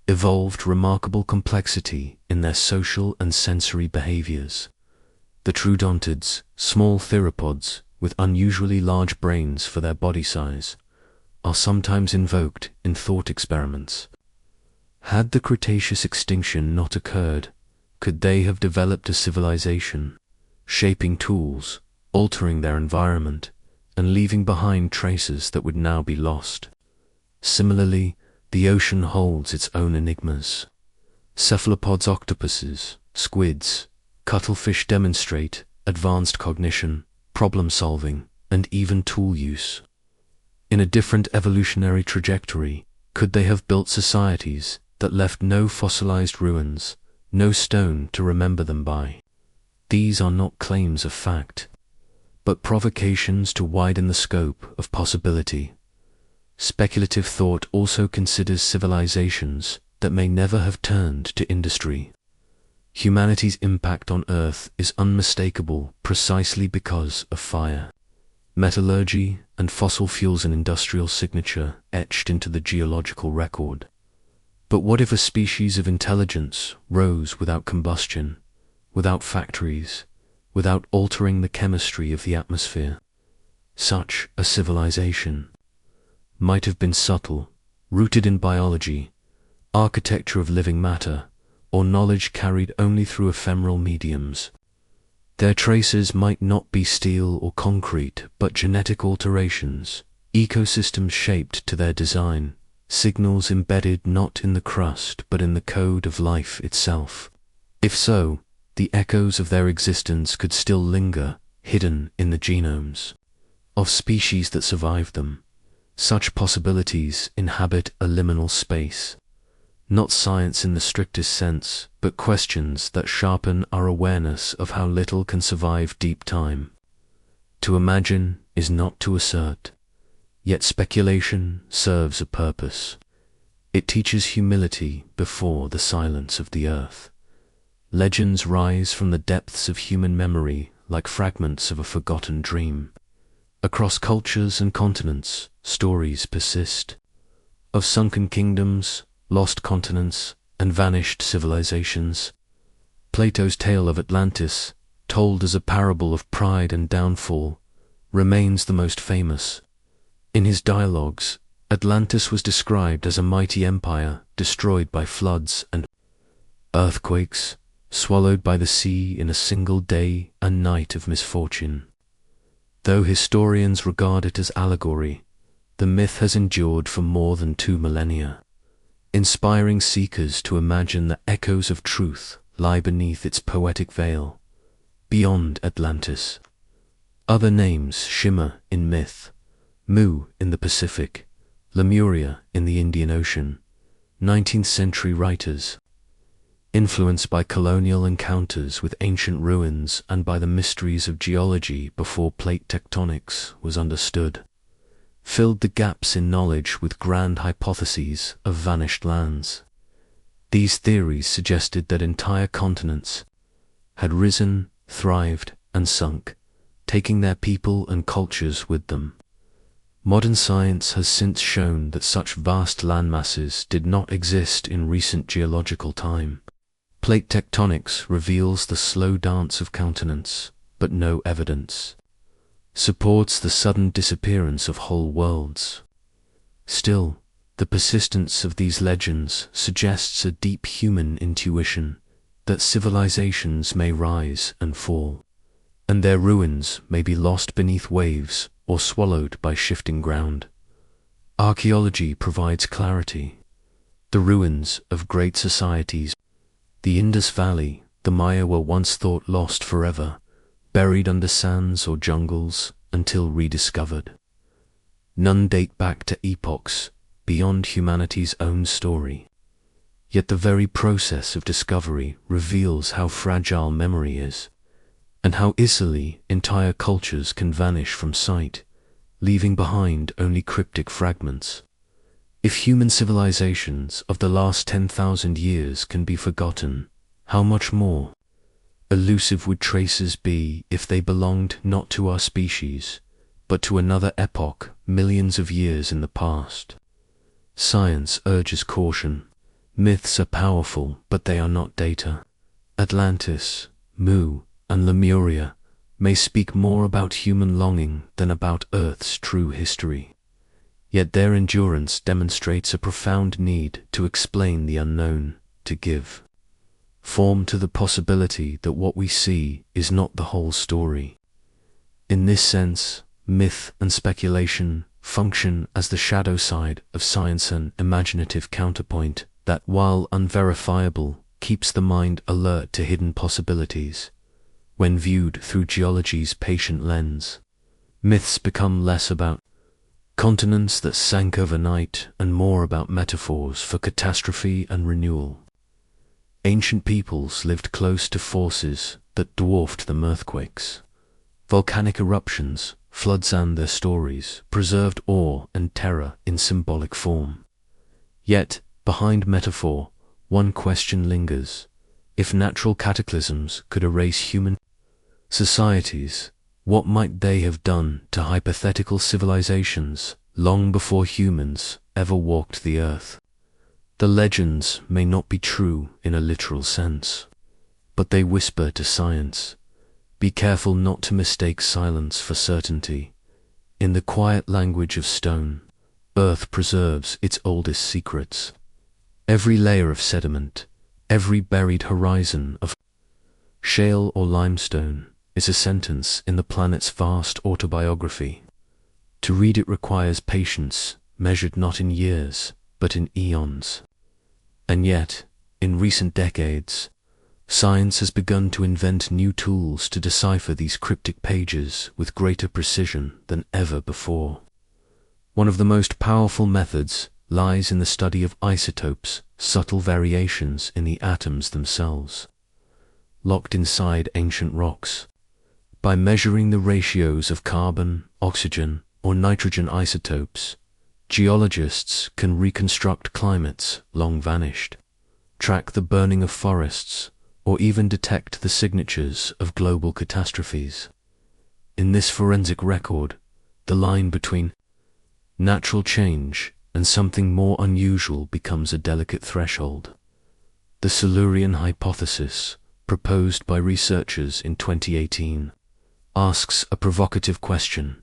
evolved remarkable complexity in their social and sensory behaviors. The troodontids, small theropods with unusually large brains for their body size, are sometimes invoked in thought experiments. Had the Cretaceous extinction not occurred, could they have developed a civilization, shaping tools, altering their environment, and leaving behind traces that would now be lost? Similarly, the ocean holds its own enigmas. Cephalopods, octopuses, squids, cuttlefish demonstrate advanced cognition, problem-solving, and even tool use. In a different evolutionary trajectory, could they have built societies that left no fossilized ruins, no stone to remember them by? These are not claims of fact, but provocations to widen the scope of possibility. Speculative thought also considers civilizations that may never have turned to industry. Humanity's impact on Earth is unmistakable precisely because of fire, metallurgy, and fossil fuels, an industrial signature etched into the geological record. But what if a species of intelligence rose without combustion, without factories, without altering the chemistry of the atmosphere? Such a civilization might have been subtle, rooted in biology, architecture of living matter, or knowledge carried only through ephemeral mediums. Their traces might not be steel or concrete, but genetic alterations, ecosystems shaped to their design, signals embedded not in the crust but in the code of life itself. If so, the echoes of their existence could still linger, hidden in the genomes of species that survived them. Such possibilities inhabit a liminal space, not science in the strictest sense, but questions that sharpen our awareness of how little can survive deep time. To imagine is not to assert, yet speculation serves a purpose. It teaches humility before the silence of the earth. Legends rise from the depths of human memory like fragments of a forgotten dream. Across cultures and continents, stories persist of sunken kingdoms, lost continents, and vanished civilizations. Plato's tale of Atlantis, told as a parable of pride and downfall, remains the most famous. In his dialogues, Atlantis was described as a mighty empire destroyed by floods and earthquakes, swallowed by the sea in a single day and night of misfortune. Though historians regard it as allegory, the myth has endured for more than 2 millennia, inspiring seekers to imagine the echoes of truth lie beneath its poetic veil. Beyond Atlantis, other names shimmer in myth: Mu in the Pacific, Lemuria in the Indian Ocean. 19th century writers, influenced by colonial encounters with ancient ruins and by the mysteries of geology before plate tectonics was understood, filled the gaps in knowledge with grand hypotheses of vanished lands. These theories suggested that entire continents had risen, thrived, and sunk, taking their people and cultures with them. Modern science has since shown that such vast landmasses did not exist in recent geological time. Plate tectonics reveals the slow dance of continents, but no evidence supports the sudden disappearance of whole worlds. Still, the persistence of these legends suggests a deep human intuition that civilizations may rise and fall, and their ruins may be lost beneath waves or swallowed by shifting ground. Archaeology provides clarity. The ruins of great societies, the Indus Valley, the Maya, were once thought lost forever, buried under sands or jungles until rediscovered. None date back to epochs beyond humanity's own story. Yet the very process of discovery reveals how fragile memory is. and how easily entire cultures can vanish from sight, leaving behind only cryptic fragments. If human civilizations of the last 10,000 years can be forgotten, how much more elusive would traces be if they belonged not to our species, but to another epoch millions of years in the past? Science urges caution. Myths are powerful, but they are not data. Atlantis, Mu, and Lemuria may speak more about human longing than about Earth's true history. Yet their endurance demonstrates a profound need to explain the unknown, to give form to the possibility that what we see is not the whole story. In this sense, myth and speculation function as the shadow side of science, an imaginative counterpoint that, while unverifiable, keeps the mind alert to hidden possibilities. When viewed through geology's patient lens, myths become less about continents that sank overnight and more about metaphors for catastrophe and renewal. Ancient peoples lived close to forces that dwarfed them: earthquakes, volcanic eruptions, floods, and their stories preserved awe and terror in symbolic form. Yet, behind metaphor, one question lingers. If natural cataclysms could erase human societies, what might they have done to hypothetical civilizations long before humans ever walked the earth? The legends may not be true in a literal sense, but they whisper to science. Be careful not to mistake silence for certainty. In the quiet language of stone, Earth preserves its oldest secrets. Every layer of sediment, every buried horizon of shale or limestone is a sentence in the planet's vast autobiography. To read it requires patience, measured not in years, but in eons. And yet, in recent decades, science has begun to invent new tools to decipher these cryptic pages with greater precision than ever before. One of the most powerful methods lies in the study of isotopes, subtle variations in the atoms themselves, locked inside ancient rocks. By measuring the ratios of carbon, oxygen, or nitrogen isotopes, geologists can reconstruct climates long vanished, track the burning of forests, or even detect the signatures of global catastrophes. In this forensic record, the line between natural change and something more unusual becomes a delicate threshold. The Silurian hypothesis, proposed by researchers in 2018, asks a provocative question.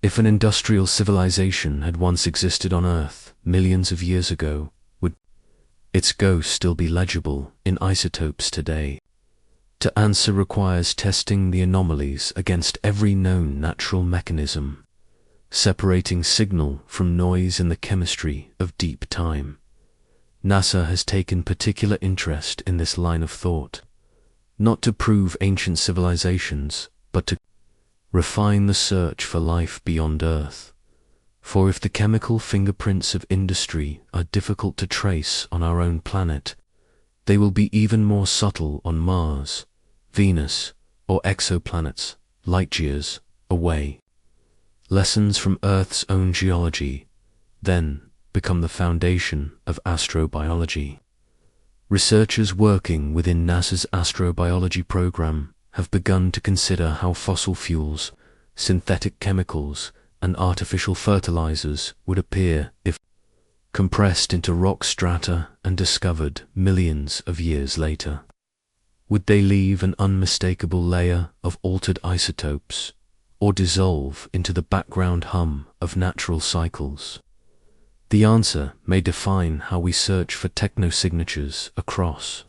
If an industrial civilization had once existed on Earth millions of years ago, would its ghost still be legible in isotopes today? To answer requires testing the anomalies against every known natural mechanism, separating signal from noise in the chemistry of deep time. NASA has taken particular interest in this line of thought, not to prove ancient civilizations, but to refine the search for life beyond Earth. For if the chemical fingerprints of industry are difficult to trace on our own planet, they will be even more subtle on Mars, Venus, or exoplanets light years away. Lessons from Earth's own geology then become the foundation of astrobiology. Researchers working within NASA's astrobiology program have begun to consider how fossil fuels, synthetic chemicals, and artificial fertilizers would appear if compressed into rock strata and discovered millions of years later. Would they leave an unmistakable layer of altered isotopes, or dissolve into the background hum of natural cycles? The answer may define how we search for technosignatures across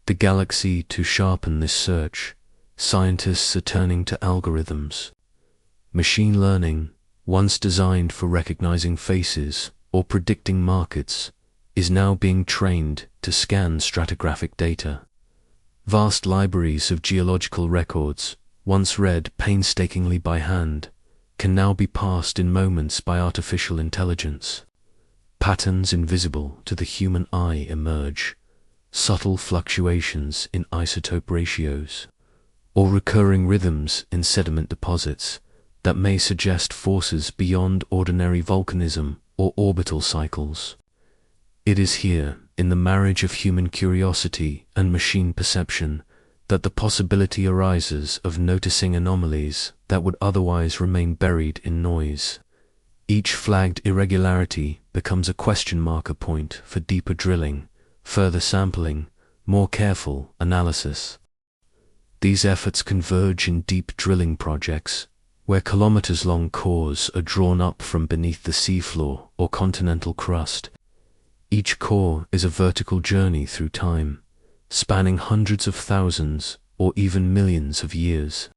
the galaxy. To sharpen this search, scientists are turning to algorithms. Machine learning, once designed for recognizing faces or predicting markets, is now being trained to scan stratigraphic data. Vast libraries of geological records, once read painstakingly by hand, can now be parsed in moments by artificial intelligence. Patterns invisible to the human eye emerge, subtle fluctuations in isotope ratios, or recurring rhythms in sediment deposits that may suggest forces beyond ordinary volcanism or orbital cycles. It is here, in the marriage of human curiosity and machine perception, that the possibility arises of noticing anomalies that would otherwise remain buried in noise. Each flagged irregularity becomes a question marker point for deeper drilling, further sampling, more careful analysis. These efforts converge in deep drilling projects, where kilometers-long cores are drawn up from beneath the seafloor or continental crust. Each core is a vertical journey through time, spanning hundreds of thousands or even millions of years.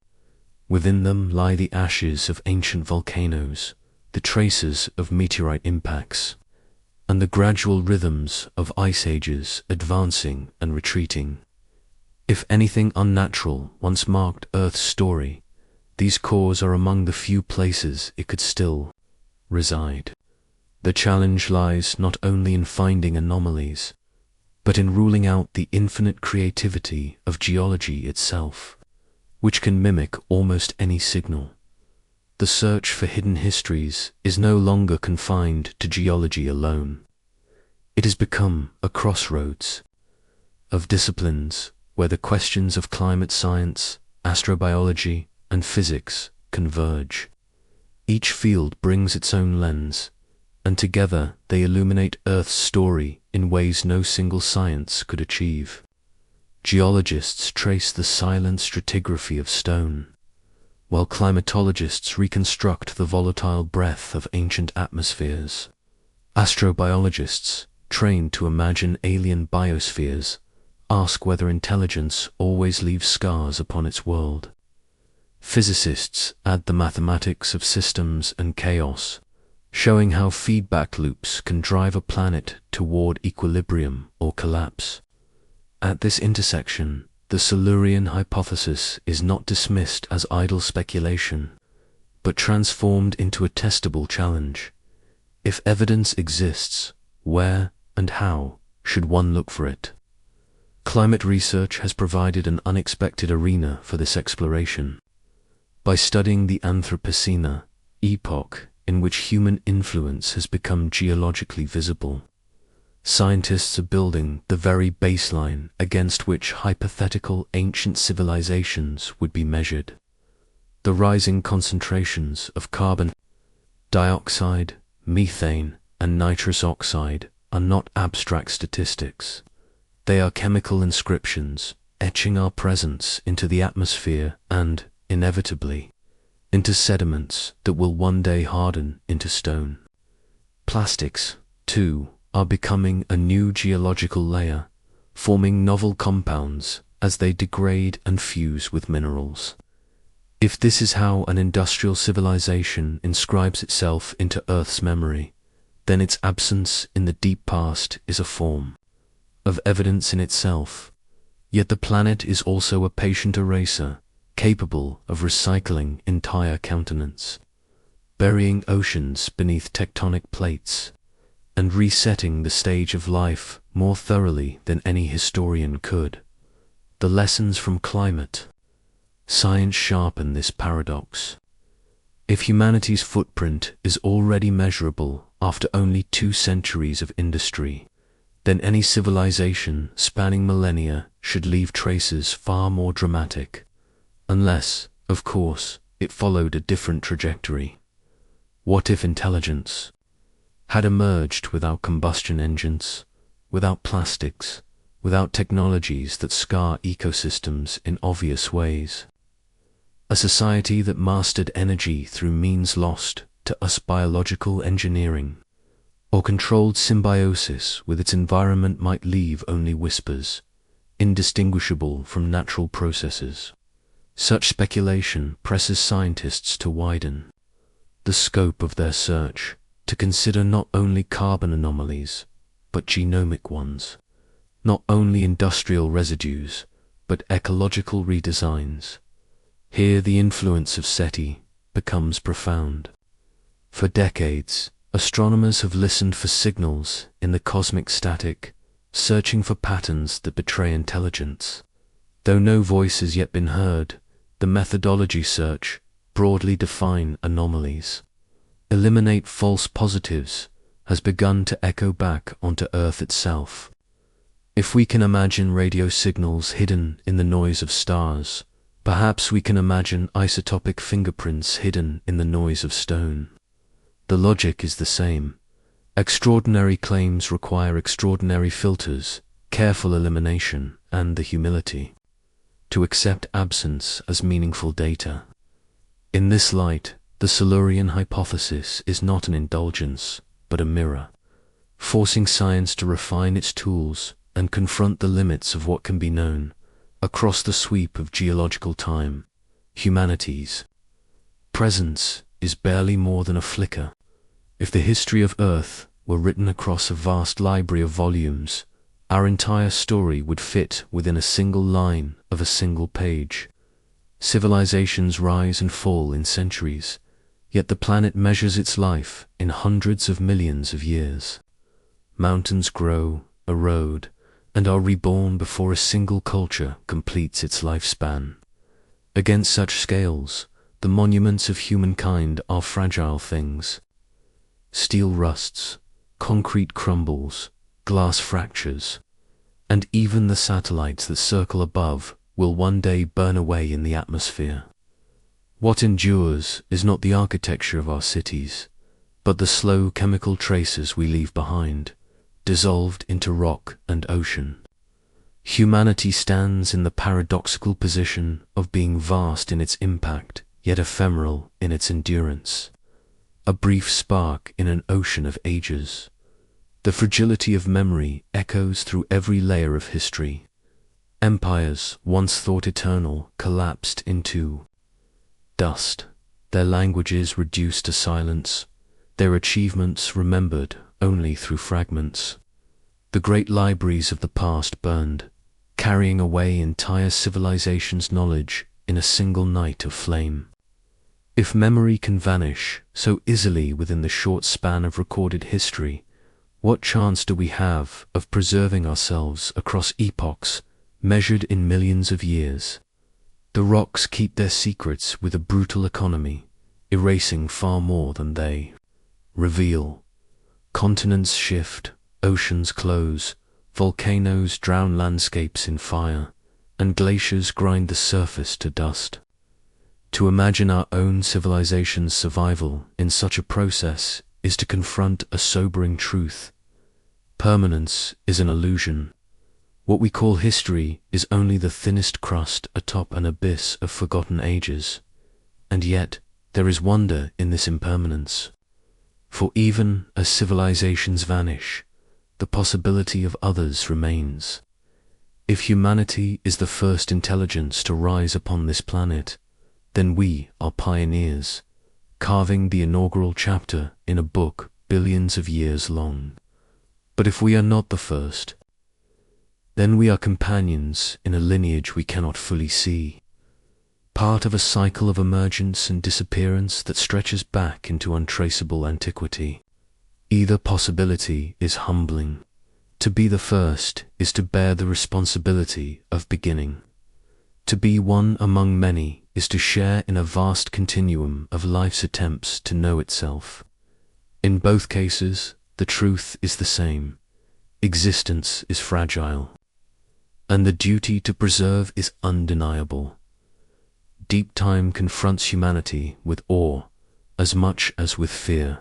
Within them lie the ashes of ancient volcanoes, the traces of meteorite impacts, and the gradual rhythms of ice ages advancing and retreating. If anything unnatural once marked Earth's story, these cores are among the few places it could still reside. The challenge lies not only in finding anomalies, but in ruling out the infinite creativity of geology itself, which can mimic almost any signal. The search for hidden histories is no longer confined to geology alone. It has become a crossroads of disciplines where the questions of climate science, astrobiology, and physics converge. Each field brings its own lens, and together they illuminate Earth's story in ways no single science could achieve. Geologists trace the silent stratigraphy of stone, while climatologists reconstruct the volatile breath of ancient atmospheres. Astrobiologists, trained to imagine alien biospheres, ask whether intelligence always leaves scars upon its world. Physicists add the mathematics of systems and chaos, showing how feedback loops can drive a planet toward equilibrium or collapse. At this intersection, the Silurian hypothesis is not dismissed as idle speculation, but transformed into a testable challenge. If evidence exists, where and how should one look for it? Climate research has provided an unexpected arena for this exploration. By studying the Anthropocene epoch in which human influence has become geologically visible, scientists are building the very baseline against which hypothetical ancient civilizations would be measured. The rising concentrations of carbon dioxide, methane, and nitrous oxide are not abstract statistics. They are chemical inscriptions, etching our presence into the atmosphere and, inevitably, into sediments that will one day harden into stone. Plastics, too, are becoming a new geological layer, forming novel compounds as they degrade and fuse with minerals. If this is how an industrial civilization inscribes itself into Earth's memory, then its absence in the deep past is a form of evidence in itself. Yet the planet is also a patient eraser, capable of recycling entire continents, burying oceans beneath tectonic plates, and resetting the stage of life more thoroughly than any historian could. The lessons from climate science sharpen this paradox. If humanity's footprint is already measurable after only 2 centuries of industry, then any civilization spanning millennia should leave traces far more dramatic, unless, of course, it followed a different trajectory. What if intelligence had emerged without combustion engines, without plastics, without technologies that scar ecosystems in obvious ways? A society that mastered energy through means lost to us biological engineering, or controlled symbiosis with its environment might leave only whispers, indistinguishable from natural processes. Such speculation presses scientists to widen the scope of their search, to consider not only carbon anomalies, but genomic ones, not only industrial residues, but ecological redesigns. Here the influence of SETI becomes profound. For decades, astronomers have listened for signals in the cosmic static, searching for patterns that betray intelligence. Though no voice has yet been heard, the methodology search, broadly define anomalies, eliminate false positives, has begun to echo back onto Earth itself. If we can imagine radio signals hidden in the noise of stars, perhaps we can imagine isotopic fingerprints hidden in the noise of stone. The logic is the same. Extraordinary claims require extraordinary filters, careful elimination, and the humility to accept absence as meaningful data. In this light, the Silurian hypothesis is not an indulgence, but a mirror, forcing science to refine its tools and confront the limits of what can be known. Across the sweep of geological time, humanity's presence is barely more than a flicker. If the history of Earth were written across a vast library of volumes, our entire story would fit within a single line of a single page. Civilizations rise and fall in centuries, yet the planet measures its life in hundreds of millions of years. Mountains grow, erode, and are reborn before a single culture completes its lifespan. Against such scales, the monuments of humankind are fragile things. Steel rusts, concrete crumbles, glass fractures, and even the satellites that circle above will one day burn away in the atmosphere. What endures is not the architecture of our cities, but the slow chemical traces we leave behind, dissolved into rock and ocean. Humanity stands in the paradoxical position of being vast in its impact, yet ephemeral in its endurance. A brief spark in an ocean of ages. The fragility of memory echoes through every layer of history. Empires, once thought eternal, collapsed into dust, their languages reduced to silence, their achievements remembered only through fragments. The great libraries of the past burned, carrying away entire civilizations' knowledge in a single night of flame. If memory can vanish so easily within the short span of recorded history, what chance do we have of preserving ourselves across epochs measured in millions of years? The rocks keep their secrets with a brutal economy, erasing far more than they reveal. Continents shift, oceans close, volcanoes drown landscapes in fire, and glaciers grind the surface to dust. To imagine our own civilization's survival in such a process is to confront a sobering truth. Permanence is an illusion. What we call history is only the thinnest crust atop an abyss of forgotten ages. And yet, there is wonder in this impermanence. For even as civilizations vanish, the possibility of others remains. If humanity is the first intelligence to rise upon this planet, then we are pioneers, carving the inaugural chapter in a book billions of years long. But if we are not the first, then we are companions in a lineage we cannot fully see, part of a cycle of emergence and disappearance that stretches back into untraceable antiquity. Either possibility is humbling. To be the first is to bear the responsibility of beginning. To be one among many is to share in a vast continuum of life's attempts to know itself. In both cases, the truth is the same. Existence is fragile, and the duty to preserve is undeniable. Deep time confronts humanity with awe as much as with fear.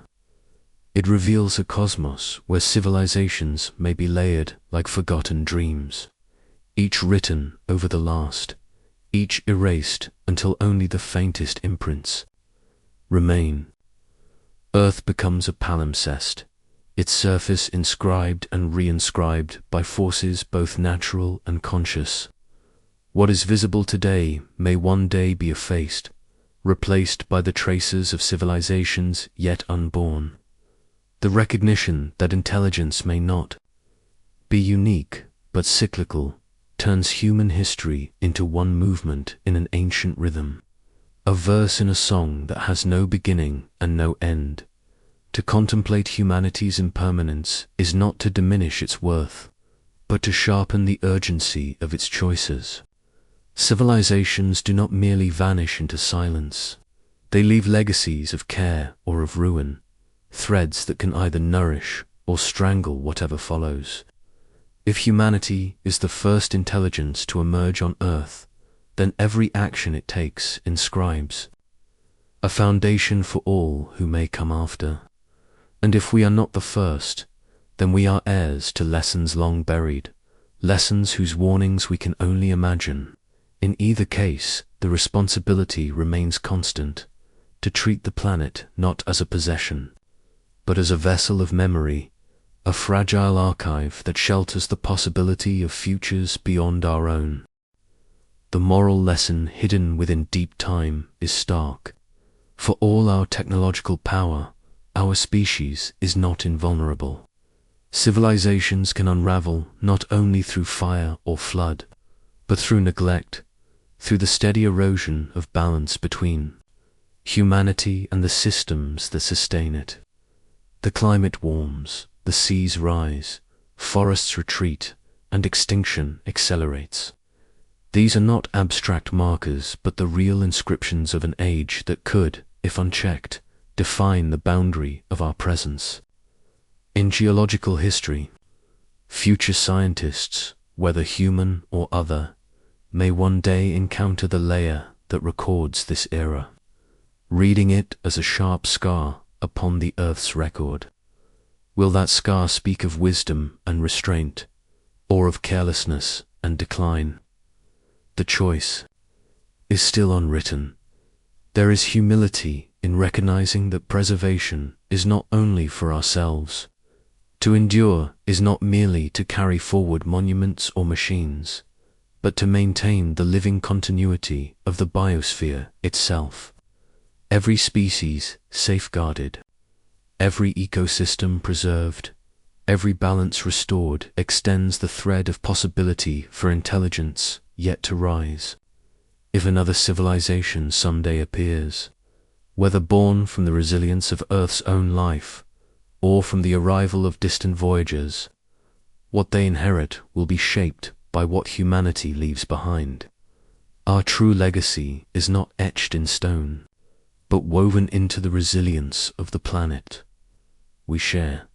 It reveals a cosmos where civilizations may be layered like forgotten dreams, each written over the last, each erased until only the faintest imprints remain. Earth becomes a palimpsest, its surface inscribed and reinscribed by forces both natural and conscious. What is visible today may one day be effaced, replaced by the traces of civilizations yet unborn. The recognition that intelligence may not be unique but cyclical turns human history into one movement in an ancient rhythm, a verse in a song that has no beginning and no end. To contemplate humanity's impermanence is not to diminish its worth, but to sharpen the urgency of its choices. Civilizations do not merely vanish into silence. They leave legacies of care or of ruin, threads that can either nourish or strangle whatever follows. If humanity is the first intelligence to emerge on Earth, then every action it takes inscribes a foundation for all who may come after. And if we are not the first, then we are heirs to lessons long buried, lessons whose warnings we can only imagine. In either case, the responsibility remains constant, to treat the planet not as a possession, but as a vessel of memory, a fragile archive that shelters the possibility of futures beyond our own. The moral lesson hidden within deep time is stark. For all our technological power, our species is not invulnerable. Civilizations can unravel not only through fire or flood, but through neglect, through the steady erosion of balance between humanity and the systems that sustain it. The climate warms, the seas rise, forests retreat, and extinction accelerates. These are not abstract markers, but the real inscriptions of an age that could, if unchecked, define the boundary of our presence. In geological history, future scientists, whether human or other, may one day encounter the layer that records this era, reading it as a sharp scar upon the Earth's record. Will that scar speak of wisdom and restraint, or of carelessness and decline? The choice is still unwritten. There is humility in recognizing that preservation is not only for ourselves. To endure is not merely to carry forward monuments or machines, but to maintain the living continuity of the biosphere itself. Every species safeguarded, every ecosystem preserved, every balance restored extends the thread of possibility for intelligence yet to rise. If another civilization someday appears, whether born from the resilience of Earth's own life, or from the arrival of distant voyagers, what they inherit will be shaped by what humanity leaves behind. Our true legacy is not etched in stone, but woven into the resilience of the planet we share.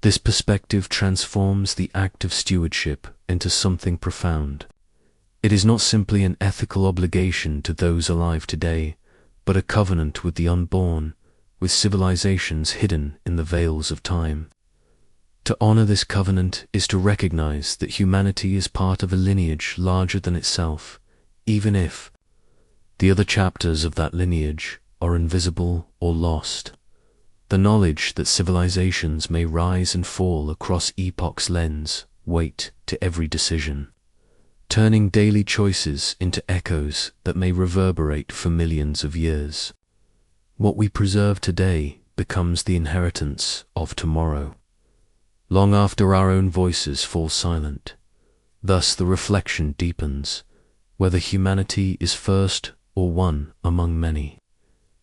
This perspective transforms the act of stewardship into something profound. It is not simply an ethical obligation to those alive today, but a covenant with the unborn, with civilizations hidden in the veils of time. To honor this covenant is to recognize that humanity is part of a lineage larger than itself, even if the other chapters of that lineage are invisible or lost. The knowledge that civilizations may rise and fall across epochs lends weight to every decision, turning daily choices into echoes that may reverberate for millions of years. What we preserve today becomes the inheritance of tomorrow, long after our own voices fall silent. Thus the reflection deepens. Whether humanity is first or one among many,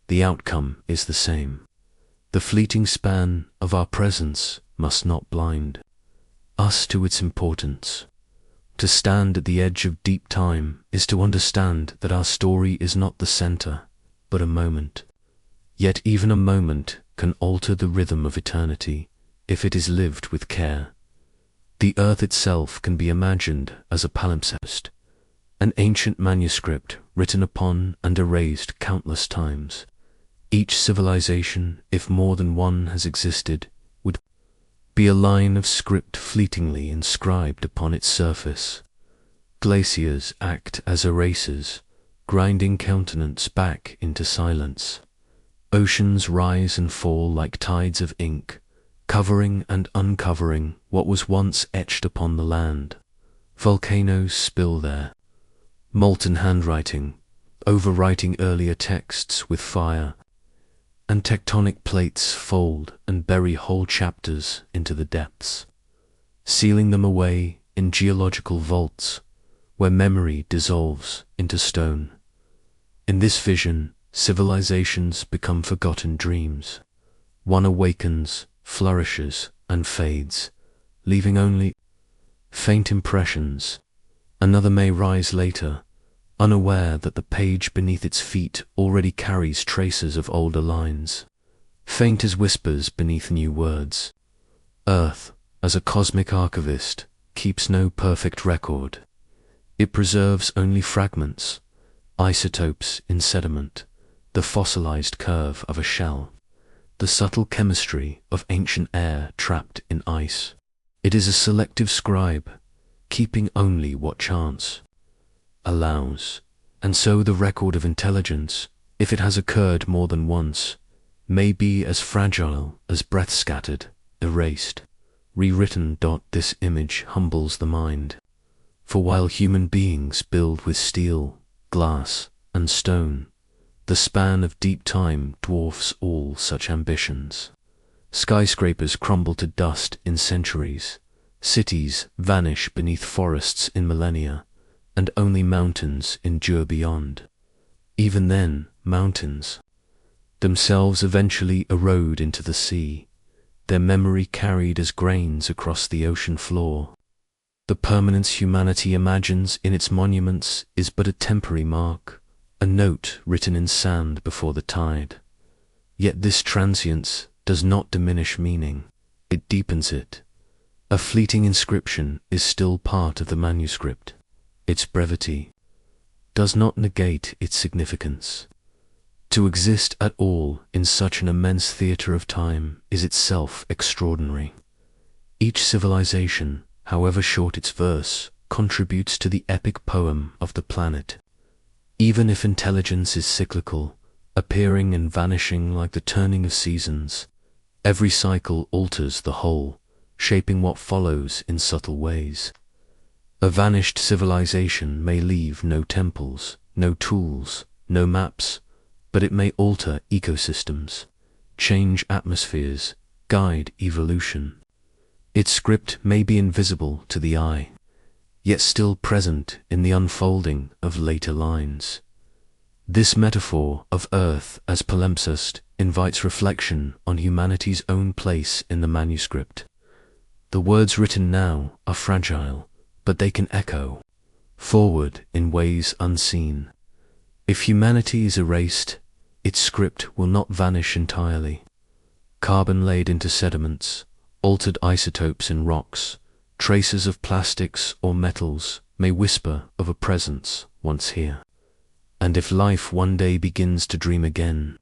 the outcome is the same. The fleeting span of our presence must not blind us to its importance. To stand at the edge of deep time is to understand that our story is not the center, but a moment. Yet even a moment can alter the rhythm of eternity if it is lived with care. The earth itself can be imagined as a palimpsest, an ancient manuscript written upon and erased countless times. Each civilization, if more than one has existed, would be a line of script fleetingly inscribed upon its surface. Glaciers act as erasers, grinding countenance back into silence. Oceans rise and fall like tides of ink, covering and uncovering what was once etched upon the land. Volcanoes spill there, molten handwriting, overwriting earlier texts with fire, and tectonic plates fold and bury whole chapters into the depths, sealing them away in geological vaults where memory dissolves into stone. In this vision, civilizations become forgotten dreams. One awakens, flourishes, and fades, leaving only faint impressions. Another may rise later, unaware that the page beneath its feet already carries traces of older lines, faint as whispers beneath new words. Earth, as a cosmic archivist, keeps no perfect record. It preserves only fragments, isotopes in sediment, the fossilized curve of a shell, the subtle chemistry of ancient air trapped in ice. It is a selective scribe, keeping only what chance allows, and so the record of intelligence, if it has occurred more than once, may be as fragile as breath scattered, erased, rewritten. This image humbles the mind, for while human beings build with steel, glass, and stone, the span of deep time dwarfs all such ambitions. Skyscrapers crumble to dust in centuries, cities vanish beneath forests in millennia, and only mountains endure beyond. Even then, mountains themselves eventually erode into the sea, their memory carried as grains across the ocean floor. The permanence humanity imagines in its monuments is but a temporary mark, a note written in sand before the tide. Yet this transience does not diminish meaning, it deepens it. A fleeting inscription is still part of the manuscript. Its brevity does not negate its significance. To exist at all in such an immense theatre of time is itself extraordinary. Each civilization, however short its verse, contributes to the epic poem of the planet. Even if intelligence is cyclical, appearing and vanishing like the turning of seasons, every cycle alters the whole, shaping what follows in subtle ways. A vanished civilization may leave no temples, no tools, no maps, but it may alter ecosystems, change atmospheres, guide evolution. Its script may be invisible to the eye, yet still present in the unfolding of later lines. This metaphor of Earth as palimpsest invites reflection on humanity's own place in the manuscript. The words written now are fragile, but they can echo forward in ways unseen. If humanity is erased, its script will not vanish entirely. Carbon laid into sediments, altered isotopes in rocks, traces of plastics or metals may whisper of a presence once here. And if life one day begins to dream again,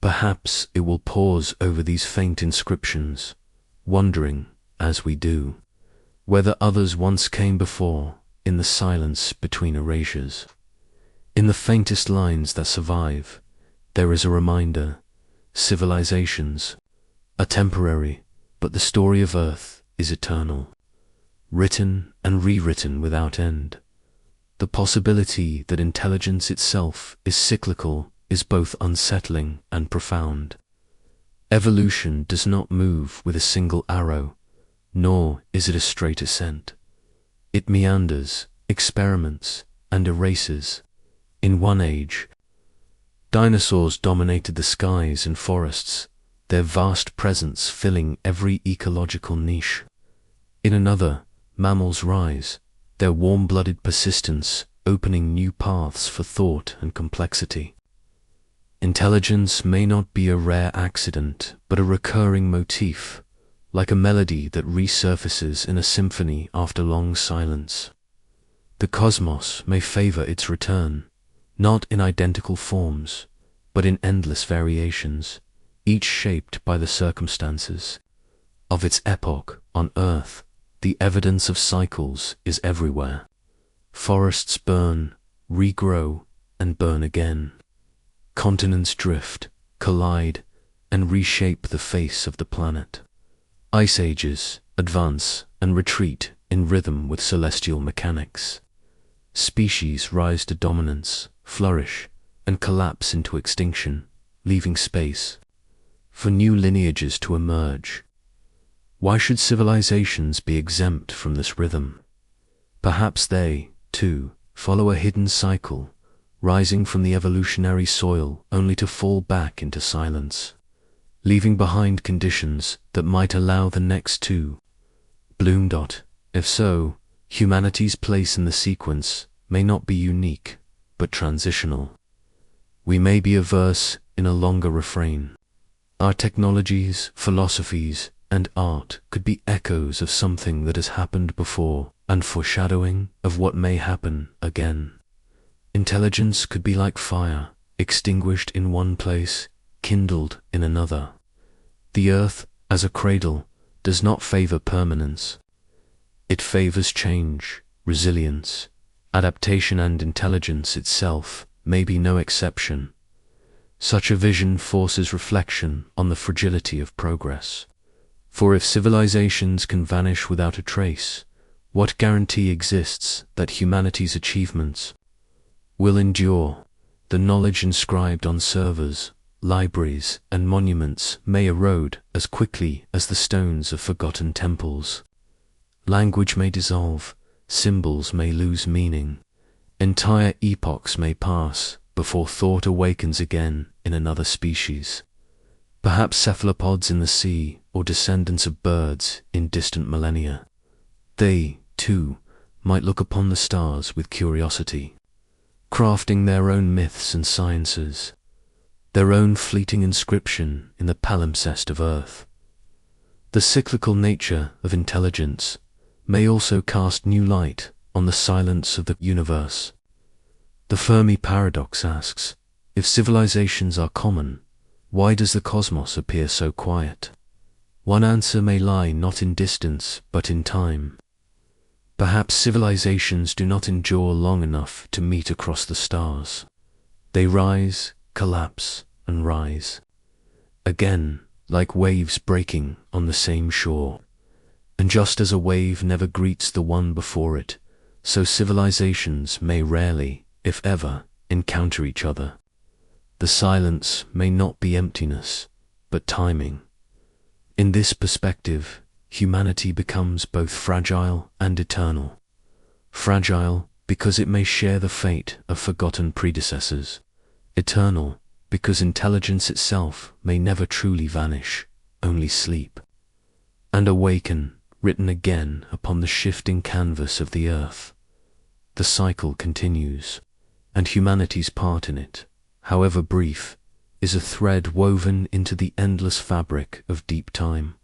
perhaps it will pause over these faint inscriptions, wondering, as we do, whether others once came before in the silence between erasures. In the faintest lines that survive, there is a reminder: civilizations are temporary, but the story of Earth is eternal, written and rewritten without end. The possibility that intelligence itself is cyclical is both unsettling and profound. Evolution does not move with a single arrow, nor is it a straight ascent. It meanders, experiments, and erases. In one age, dinosaurs dominated the skies and forests, their vast presence filling every ecological niche. In another, mammals rise, their warm-blooded persistence opening new paths for thought and complexity. Intelligence may not be a rare accident, but a recurring motif, like a melody that resurfaces in a symphony after long silence. The cosmos may favor its return, not in identical forms, but in endless variations, each shaped by the circumstances of its epoch. On Earth, the evidence of cycles is everywhere. Forests burn, regrow, and burn again. Continents drift, collide, and reshape the face of the planet. Ice ages advance and retreat in rhythm with celestial mechanics. Species rise to dominance, flourish, and collapse into extinction, leaving space for new lineages to emerge. Why should civilizations be exempt from this rhythm? Perhaps they, too, follow a hidden cycle, rising from the evolutionary soil only to fall back into silence, leaving behind conditions that might allow the next to bloom. If so, humanity's place in the sequence may not be unique, but transitional. We may be averse in a longer refrain. Our technologies, philosophies, and art could be echoes of something that has happened before and foreshadowing of what may happen again. Intelligence could be like fire, extinguished in one place, kindled in another. The earth, as a cradle, does not favor permanence. It favors change, resilience, adaptation, and intelligence itself may be no exception. Such a vision forces reflection on the fragility of progress. For if civilizations can vanish without a trace, what guarantee exists that humanity's achievements will endure? The knowledge inscribed on servers, libraries, and monuments may erode as quickly as the stones of forgotten temples. Language may dissolve, symbols may lose meaning, entire epochs may pass before thought awakens again in another species. Perhaps cephalopods in the sea or descendants of birds in distant millennia. They, too, might look upon the stars with curiosity, crafting their own myths and sciences, their own fleeting inscription in the palimpsest of Earth. The cyclical nature of intelligence may also cast new light on the silence of the universe. The Fermi paradox asks, if civilizations are common, why does the cosmos appear so quiet? One answer may lie not in distance, but in time. Perhaps civilizations do not endure long enough to meet across the stars. They rise, collapse, and rise again, like waves breaking on the same shore. And just as a wave never greets the one before it, so civilizations may rarely, if ever, encounter each other. The silence may not be emptiness, but timing. In this perspective, humanity becomes both fragile and eternal. Fragile because it may share the fate of forgotten predecessors. Eternal because intelligence itself may never truly vanish, only sleep and awaken, written again upon the shifting canvas of the earth. The cycle continues, and humanity's part in it, however brief, is a thread woven into the endless fabric of deep time.